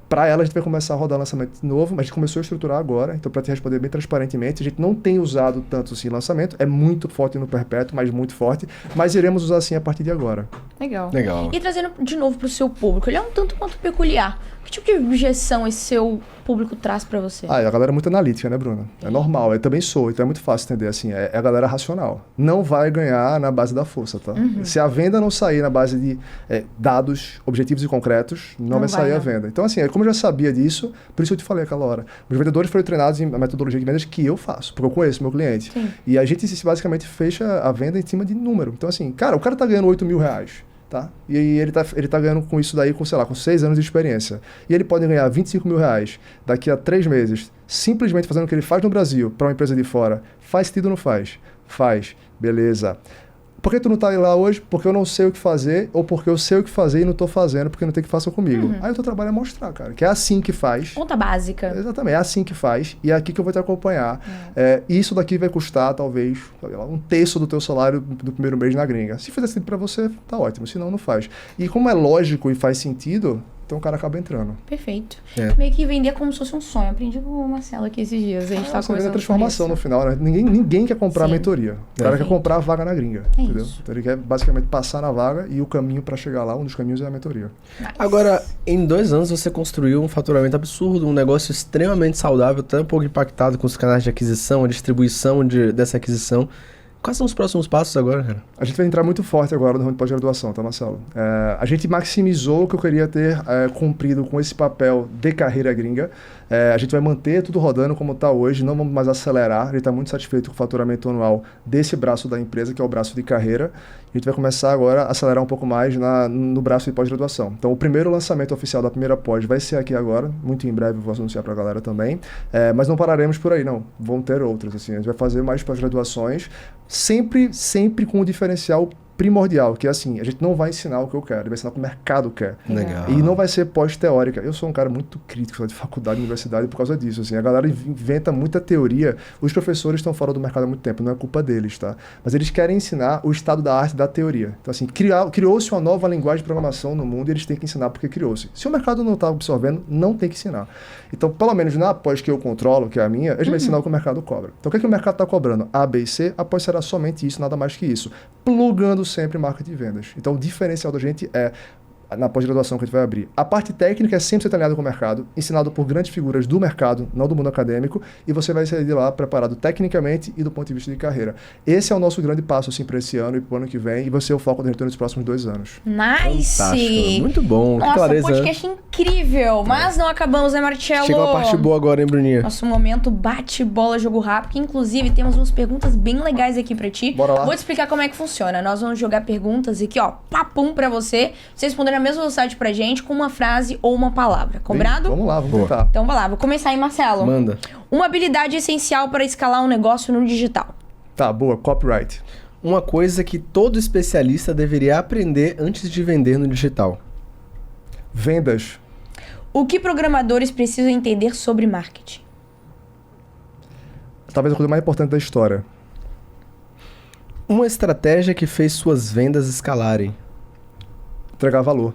para ela a gente vai começar a rodar lançamento de novo, mas a gente começou a estruturar agora, então para te responder bem transparentemente, a gente não tem usado tanto assim lançamento, é muito forte no perpétuo, mas muito forte, mas iremos usar assim a partir de agora. Legal. E trazendo de novo para o seu público, ele é um tanto quanto peculiar. Que tipo de objeção esse seu público traz para você? A galera é muito analítica, né, Bruna? É normal, eu também sou, então é muito fácil entender, assim, é a galera racional. Não vai ganhar na base da força, tá? Se a venda não sair na base de dados objetivos e concretos, não vai sair a venda. Então, assim, como eu já sabia disso, por isso eu te falei aquela hora. Os vendedores foram treinados em metodologia de vendas que eu faço, porque eu conheço meu cliente. Sim. E a gente basicamente fecha a venda em cima de número. Então, assim, cara, o cara tá ganhando R$8.000. Tá? E ele tá ganhando com isso daí, com 6 anos de experiência. E ele pode ganhar R$25.000 daqui a 3 meses, simplesmente fazendo o que ele faz no Brasil para uma empresa de fora. Faz sentido ou não faz? Faz. Beleza. Por que tu não tá lá hoje? Porque eu não sei o que fazer, ou porque eu sei o que fazer e não tô fazendo, porque não tem que fazer comigo. Aí o teu trabalho é mostrar, cara, que é assim que faz. Conta básica. Exatamente, é assim que faz, e é aqui que eu vou te acompanhar. E isso daqui vai custar, talvez, 1/3 do teu salário do primeiro mês na gringa. Se fizer sentido pra você, tá ótimo, senão não faz. E como é lógico e faz sentido, então o cara acaba entrando. Perfeito. Meio que vender como se fosse um sonho. Aprendi com o Marcelo aqui esses dias. A gente tá conversando. É transformação no final, né? Ninguém quer comprar a mentoria. O cara quer comprar a vaga na gringa. Entendeu? Isso. Então ele quer basicamente passar na vaga e o caminho para chegar lá, um dos caminhos é a mentoria. Nice. Agora, em 2 anos você construiu um faturamento absurdo, um negócio extremamente saudável, até um pouco impactado com os canais de aquisição, a distribuição dessa aquisição. Quais são os próximos passos agora, cara? A gente vai entrar muito forte agora no ramo de pós-graduação, tá, Marcelo? A gente maximizou o que eu queria ter cumprido com esse papel de carreira gringa. A gente vai manter tudo rodando como está hoje, não vamos mais acelerar. A gente está muito satisfeito com o faturamento anual desse braço da empresa, que é o braço de carreira. A gente vai começar agora a acelerar um pouco mais no braço de pós-graduação. Então, o primeiro lançamento oficial da primeira pós vai ser aqui agora, muito em breve eu vou anunciar para a galera também, mas não pararemos por aí, não. Vão ter outras, assim, a gente vai fazer mais pós-graduações, sempre com um diferencial primordial, que é assim, a gente não vai ensinar o que eu quero, vai ensinar o que o mercado quer. Legal. E não vai ser pós-teórica. Eu sou um cara muito crítico de faculdade e universidade por causa disso. Assim, a galera inventa muita teoria. Os professores estão fora do mercado há muito tempo, não é culpa deles, tá? Mas eles querem ensinar o estado da arte da teoria. Então, assim, criou-se uma nova linguagem de programação no mundo e eles têm que ensinar porque criou-se. Se o mercado não está absorvendo, não tem que ensinar. Então, pelo menos na pós que eu controlo, que é a minha, eles vão ensinar o que o mercado cobra. Então, o que o mercado está cobrando? A, B e C, a pós será somente isso, nada mais que isso. Plugando sempre marketing e vendas. Então, o diferencial da gente é na pós-graduação que a gente vai abrir. A parte técnica é sempre ser alinhado com o mercado, ensinado por grandes figuras do mercado, não do mundo acadêmico, e você vai sair de lá preparado tecnicamente e do ponto de vista de carreira. Esse é o nosso grande passo assim, para esse ano e para o ano que vem, e vai ser o foco da gente nos próximos 2 anos. Nice! Fantástico. Muito bom, que Nossa, clareza. podcast incrível, mas não acabamos, né, Marcelo? Chegou a parte boa agora, hein, Bruninha? Nosso momento bate-bola, jogo rápido, que inclusive temos umas perguntas bem legais aqui pra ti. Bora lá. Vou te explicar como é que funciona. Nós vamos jogar perguntas aqui, ó, papum pra você. Você responder na mesma velocidade pra gente, com uma frase ou uma palavra. Combinado? Vamos lá, vamos Boa. tentar. Então vai lá, vou começar aí, Marcelo. Manda. Uma habilidade essencial para escalar um negócio no digital. Tá, boa, copyright. Uma coisa que todo especialista deveria aprender antes de vender no digital. Vendas. O que programadores precisam entender sobre marketing? Talvez a coisa mais importante da história. Uma estratégia que fez suas vendas escalarem. Entregar valor.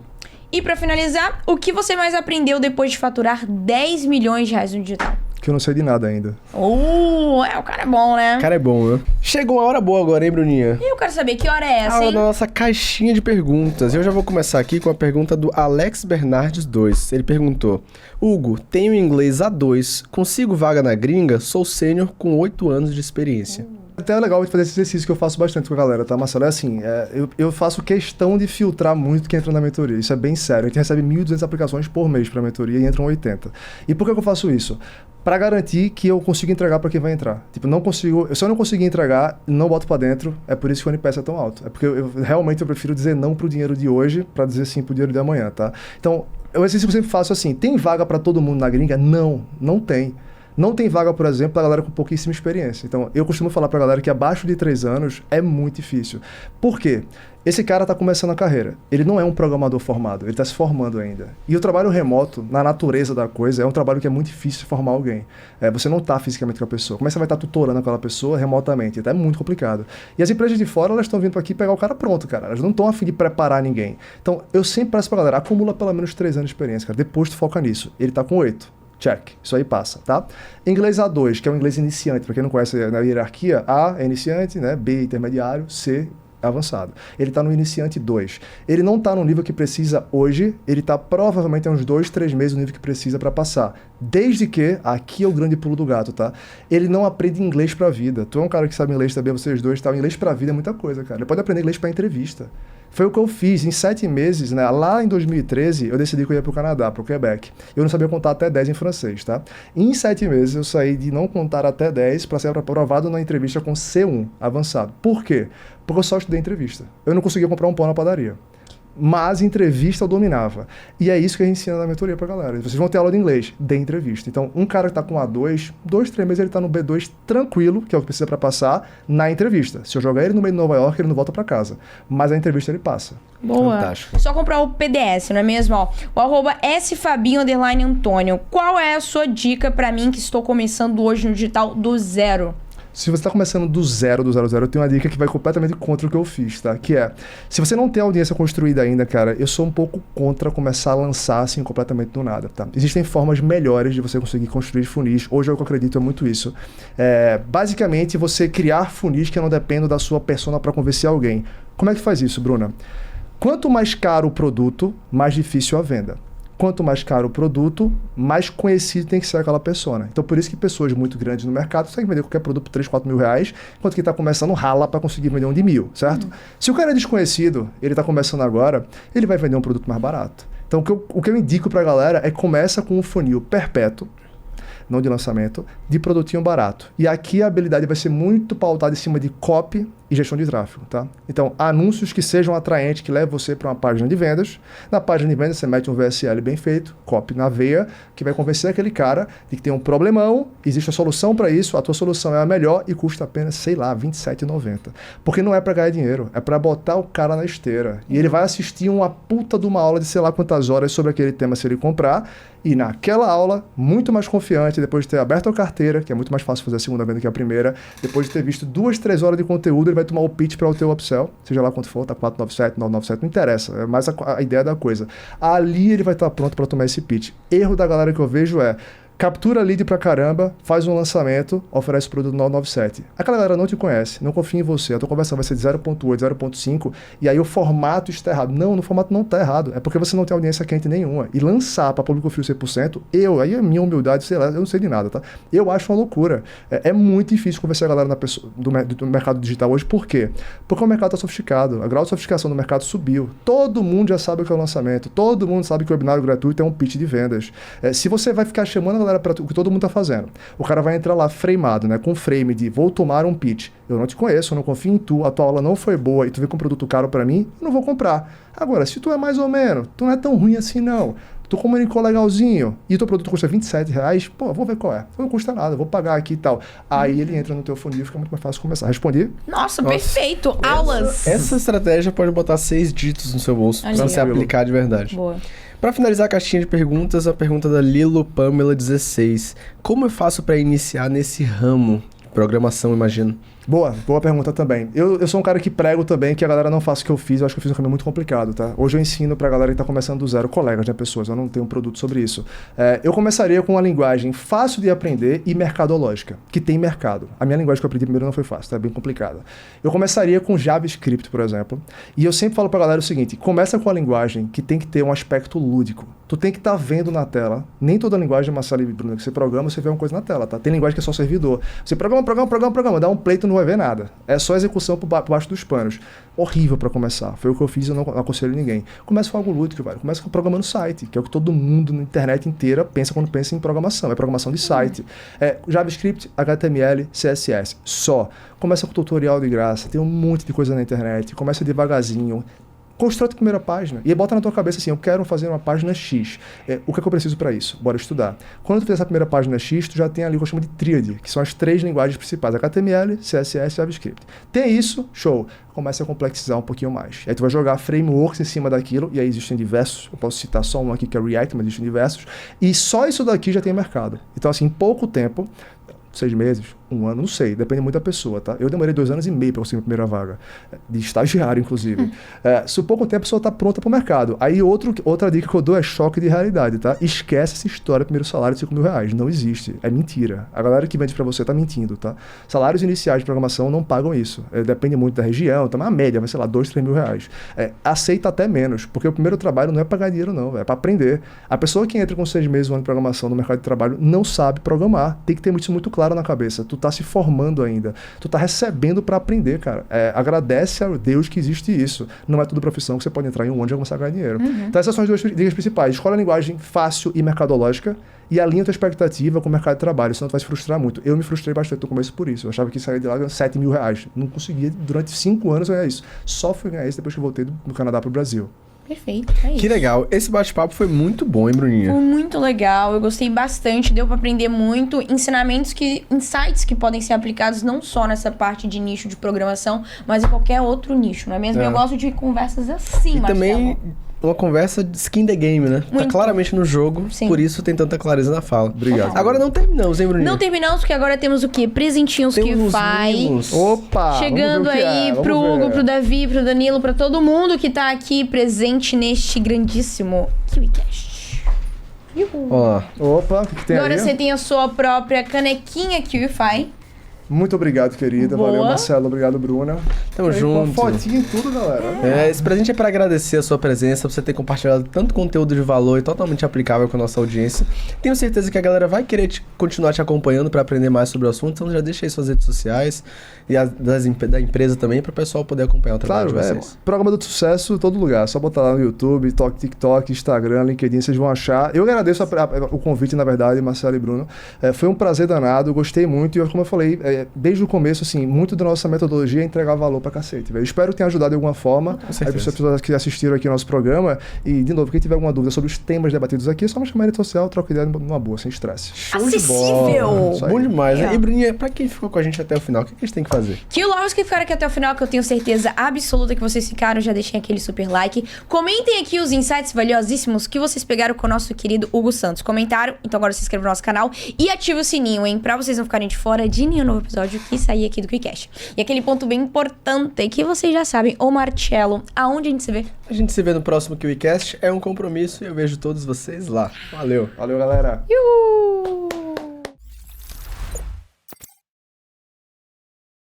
E pra finalizar, o que você mais aprendeu depois de faturar 10 milhões de reais no digital? Que eu não sei de nada ainda. O cara é bom, né? O cara é bom, né? Chegou uma hora boa agora, hein, Bruninha? E eu quero saber que hora é A essa, hora hein? da nossa caixinha de perguntas. Eu já vou começar aqui com a pergunta do Alex Bernardes 2. Ele perguntou: Hugo, tenho inglês A2, consigo vaga na gringa? Sou sênior com 8 anos de experiência. Até é legal de fazer esse exercício que eu faço bastante com a galera, tá, Marcelo? É assim, eu faço questão de filtrar muito quem entra na mentoria. Isso é bem sério. A gente recebe 1.200 aplicações por mês para a mentoria e entram 80. E por que eu faço isso? Para garantir que eu consigo entregar para quem vai entrar. Tipo, não consigo... Se eu não conseguir entregar, não boto para dentro. É por isso que o NPS é tão alto. É porque realmente eu prefiro dizer não pro dinheiro de hoje para dizer sim pro dinheiro de amanhã, tá? Então, o exercício que eu sempre faço assim, tem vaga para todo mundo na gringa? Não tem. Não tem vaga, por exemplo, para galera com pouquíssima experiência. Então, eu costumo falar para a galera que abaixo de 3 anos é muito difícil. Por quê? Esse cara está começando a carreira. Ele não é um programador formado, ele está se formando ainda. E o trabalho remoto, na natureza da coisa, é um trabalho que é muito difícil de formar alguém. Você não está fisicamente com a pessoa. Como é que você vai estar tutorando aquela pessoa remotamente? Então, é muito complicado. E as empresas de fora, elas estão vindo para aqui pegar o cara pronto, cara. Elas não estão a fim de preparar ninguém. Então, eu sempre peço para a galera, acumula pelo menos 3 anos de experiência, cara. Depois tu foca nisso. Ele está com 8. Check. Isso aí passa, tá? Inglês A2, que é o inglês iniciante. Para quem não conhece na hierarquia, A é iniciante, né? B intermediário, C é avançado. Ele está no iniciante 2. Ele não está no nível que precisa hoje, ele está provavelmente há uns 2, 3 meses no nível que precisa para passar. Desde que, aqui é o grande pulo do gato, tá? Ele não aprende inglês para a vida. Tu é um cara que sabe inglês também, vocês dois, tá? Inglês para a vida é muita coisa, cara. Ele pode aprender inglês para entrevista. Foi o que eu fiz. Em 7 meses, né? Lá em 2013, eu decidi que eu ia para o Canadá, para o Quebec. Eu não sabia contar até 10 em francês, tá? Em 7 meses, eu saí de não contar até 10 para ser aprovado na entrevista com C1, avançado. Por quê? Porque eu só estudei entrevista. Eu não conseguia comprar um pão na padaria. Mas entrevista eu dominava. E é isso que a gente ensina na mentoria pra galera. Vocês vão ter aula de inglês, de entrevista. Então, um cara que tá com A2, 2, 3 meses ele tá no B2 tranquilo, que é o que precisa pra passar, na entrevista. Se eu jogar ele no meio de Nova York, ele não volta pra casa. Mas a entrevista ele passa. Boa. Fantástico. Só comprar o PDS, não é mesmo? Ó, o @sfabinho_Antônio. Qual é a sua dica pra mim que estou começando hoje no digital do zero? Se você está começando do zero, eu tenho uma dica que vai completamente contra o que eu fiz, tá? Que é, se você não tem audiência construída ainda, cara, eu sou um pouco contra começar a lançar assim completamente do nada, tá? Existem formas melhores de você conseguir construir funis. Hoje eu acredito é muito isso. Basicamente, você criar funis que não dependam da sua persona para convencer alguém. Como é que faz isso, Bruna? Quanto mais caro o produto, mais difícil a venda. Quanto mais caro o produto, mais conhecido tem que ser aquela persona. Então, por isso que pessoas muito grandes no mercado conseguem vender qualquer produto por 3, 4 mil reais, enquanto quem está começando rala para conseguir vender um de 1.000, certo? Se o cara é desconhecido, ele está começando agora, ele vai vender um produto mais barato. Então, o que eu indico para a galera é começa com um funil perpétuo, não de lançamento, de produtinho barato. E aqui a habilidade vai ser muito pautada em cima de copy e gestão de tráfego, tá? Então, anúncios que sejam atraentes, que levem você para uma página de vendas. Na página de vendas, você mete um VSL bem feito, copy na veia, que vai convencer aquele cara de que tem um problemão, existe a solução para isso, a tua solução é a melhor e custa apenas, sei lá, R$ 27,90. Porque não é para ganhar dinheiro, é para botar o cara na esteira. E ele vai assistir uma puta de uma aula de sei lá quantas horas sobre aquele tema se ele comprar, e naquela aula, muito mais confiante, depois de ter aberto a carteira, que é muito mais fácil fazer a segunda venda que a primeira, depois de ter visto 2, 3 horas de conteúdo, ele vai tomar o pitch para o teu upsell, seja lá quanto for, tá 497, 997, não interessa, é mais a ideia da coisa. Ali ele vai estar pronto para tomar esse pitch. Erro da galera que eu vejo é: captura lead pra caramba, faz um lançamento, oferece o produto 997. Aquela galera não te conhece, não confia em você, a tua conversão vai ser de 0.8, 0.5, e aí o formato está errado. Não, no formato não está errado, é porque você não tem audiência quente nenhuma. E lançar para público frio 100%, aí é minha humildade, sei lá, eu não sei de nada, tá? Eu acho uma loucura. É muito difícil convencer a galera do mercado digital hoje. Por quê? Porque o mercado está sofisticado, a grau de sofisticação do mercado subiu. Todo mundo já sabe o que é o lançamento, todo mundo sabe que o webinário gratuito é um pitch de vendas. Se você vai ficar chamando para o que todo mundo está fazendo, o cara vai entrar lá frameado, né, com frame de vou tomar um pitch, eu não te conheço, eu não confio em tu, a tua aula não foi boa e tu vem com um produto caro para mim, eu não vou comprar. Agora, se tu é mais ou menos, tu não é tão ruim assim não, tu comunicou legalzinho e teu produto custa R$27, pô, vou ver qual é, não custa nada, vou pagar aqui e tal. Aí ele entra no teu funil, fica muito mais fácil começar. Respondi? Nossa, perfeito, aulas. Essa estratégia pode botar 6 dígitos no seu bolso para você aplicar de verdade. Boa. Para finalizar a caixinha de perguntas, a pergunta da Lilo Pamela 16. Como eu faço para iniciar nesse ramo? Programação, imagino. Boa pergunta também. Eu sou um cara que prego também que a galera não faça o que eu fiz, eu acho que eu fiz um caminho muito complicado, tá? Hoje eu ensino pra galera que tá começando do zero, colegas, né, pessoas, eu não tenho um produto sobre isso. Eu começaria com uma linguagem fácil de aprender e mercadológica, que tem mercado. A minha linguagem que eu aprendi primeiro não foi fácil, tá? É bem complicada. Eu começaria com JavaScript, por exemplo, e eu sempre falo pra galera o seguinte: começa com a linguagem que tem que ter um aspecto lúdico. Tu tem que estar vendo na tela, nem toda linguagem, Marcelo e Bruno, que você programa, você vê uma coisa na tela, tá? Tem linguagem que é só servidor. Você programa, dá um play, tu não vai ver nada. É só execução por baixo dos panos. Horrível para começar. Foi o que eu fiz e eu não aconselho ninguém. Começa com algo lúdico, velho. Começa com programando site, que é o que todo mundo na internet inteira pensa quando pensa em programação. É programação de site. JavaScript, HTML, CSS. Só. Começa com tutorial de graça. Tem um monte de coisa na internet. Começa devagarzinho. Constrói a tua primeira página e bota na tua cabeça assim: eu quero fazer uma página X. O que é que eu preciso para isso? Bora estudar. Quando tu fizer essa primeira página X, tu já tem ali o que eu chamo de tríade, que são as 3 linguagens principais: HTML, CSS e JavaScript. Tem isso, show. Começa a complexizar um pouquinho mais. Aí tu vai jogar frameworks em cima daquilo, e aí existem diversos, eu posso citar só um aqui que é React, mas existem diversos, e só isso daqui já tem mercado. Então assim, em pouco tempo, 6 meses, 1 ano, não sei, depende muito da pessoa, tá? Eu demorei 2 anos e meio para conseguir a primeira vaga, de estagiário, inclusive. Se por pouco tempo a pessoa está pronta para o mercado. Aí outra dica que eu dou é choque de realidade, tá? Esquece essa história, primeiro salário de R$5.000, não existe, é mentira. A galera que vende para você está mentindo, tá? Salários iniciais de programação não pagam isso, depende muito da região, tá? Mas a média vai, sei lá, R$2, R$3.000. Aceita até menos, porque o primeiro trabalho não é pagar dinheiro não, é para aprender. A pessoa que entra com 6 meses, 1 ano de programação no mercado de trabalho não sabe programar, tem que ter isso muito claro na cabeça. Tu tá se formando ainda, tu tá recebendo para aprender, cara. Agradece a Deus que existe isso. Não é tudo profissão que você pode entrar em um ano e já começar a ganhar dinheiro. Então essas são as 2 dicas principais: escolhe a linguagem fácil e mercadológica e alinha a tua expectativa com o mercado de trabalho, senão tu vai se frustrar muito. Eu me frustrei bastante no começo por isso. Eu achava que saía de lá ganhando R$7.000. Não conseguia durante 5 anos ganhar isso. Só fui ganhar isso depois que eu voltei do Canadá pro Brasil. Perfeito, é isso. Que legal. Esse bate-papo foi muito bom, hein, Bruninha? Foi muito legal, eu gostei bastante, deu pra aprender muito, insights que podem ser aplicados não só nessa parte de nicho de programação, mas em qualquer outro nicho, não é mesmo? Eu gosto de conversas assim, e Marcelo. Também uma conversa de skin the game, né? Muito. Tá claramente no jogo, Sim. por isso tem tanta clareza na fala. Obrigado. Agora não terminamos, hein, Bruninha? Não terminamos, porque agora temos o quê? Presentinhos Temos que faz. mimos. Opa! Chegando aí pro Hugo, pro Davi, pro Danilo, pra todo mundo que tá aqui presente neste grandíssimo KiwiCast. Ó, Opa, o que tem Agora aí? você tem a sua própria canequinha KiwiFi. Muito obrigado, querida. Boa. Valeu, Marcelo. Obrigado, Bruna. tamo Com junto. fotinho e tudo, galera. Esse presente é para agradecer a sua presença, você ter compartilhado tanto conteúdo de valor e totalmente aplicável com a nossa audiência. Tenho certeza que a galera vai querer continuar te acompanhando para aprender mais sobre o assunto, então já deixa aí suas redes sociais e da empresa também, para o pessoal poder acompanhar o trabalho Claro, de vocês. Programa do Sucesso em todo lugar. Só botar lá no YouTube, TikTok, Instagram, LinkedIn, vocês vão achar. Eu agradeço o convite, na verdade, Marcelo e Bruno. Foi um prazer danado, gostei muito e, como eu falei, desde o começo, assim, muito da nossa metodologia é entregar valor pra cacete, velho. Espero que tenha ajudado de alguma forma. Aí as pessoas que assistiram aqui ao nosso programa. E, de novo, quem tiver alguma dúvida sobre os temas debatidos aqui, é só me chamar na rede social, troca ideia numa boa, sem estresse. Acessível! Bom demais, né? E, Bruninha, pra quem ficou com a gente até o final, o que a gente tem que fazer? Que os que ficaram aqui até o final, que eu tenho certeza absoluta que vocês ficaram, já deixem aquele super like. Comentem aqui os insights valiosíssimos que vocês pegaram com o nosso querido Hugo Santos. Comentaram? Então agora se inscreva no nosso canal e ative o sininho, hein? Pra vocês não ficarem de fora de nenhum novo episódio que sair aqui do QuickCast. E aquele ponto bem importante que vocês já sabem, o Marcello, aonde a gente se vê? A gente se vê no próximo QuickCast, é um compromisso e eu vejo todos vocês lá. Valeu! Valeu, galera! Uhul!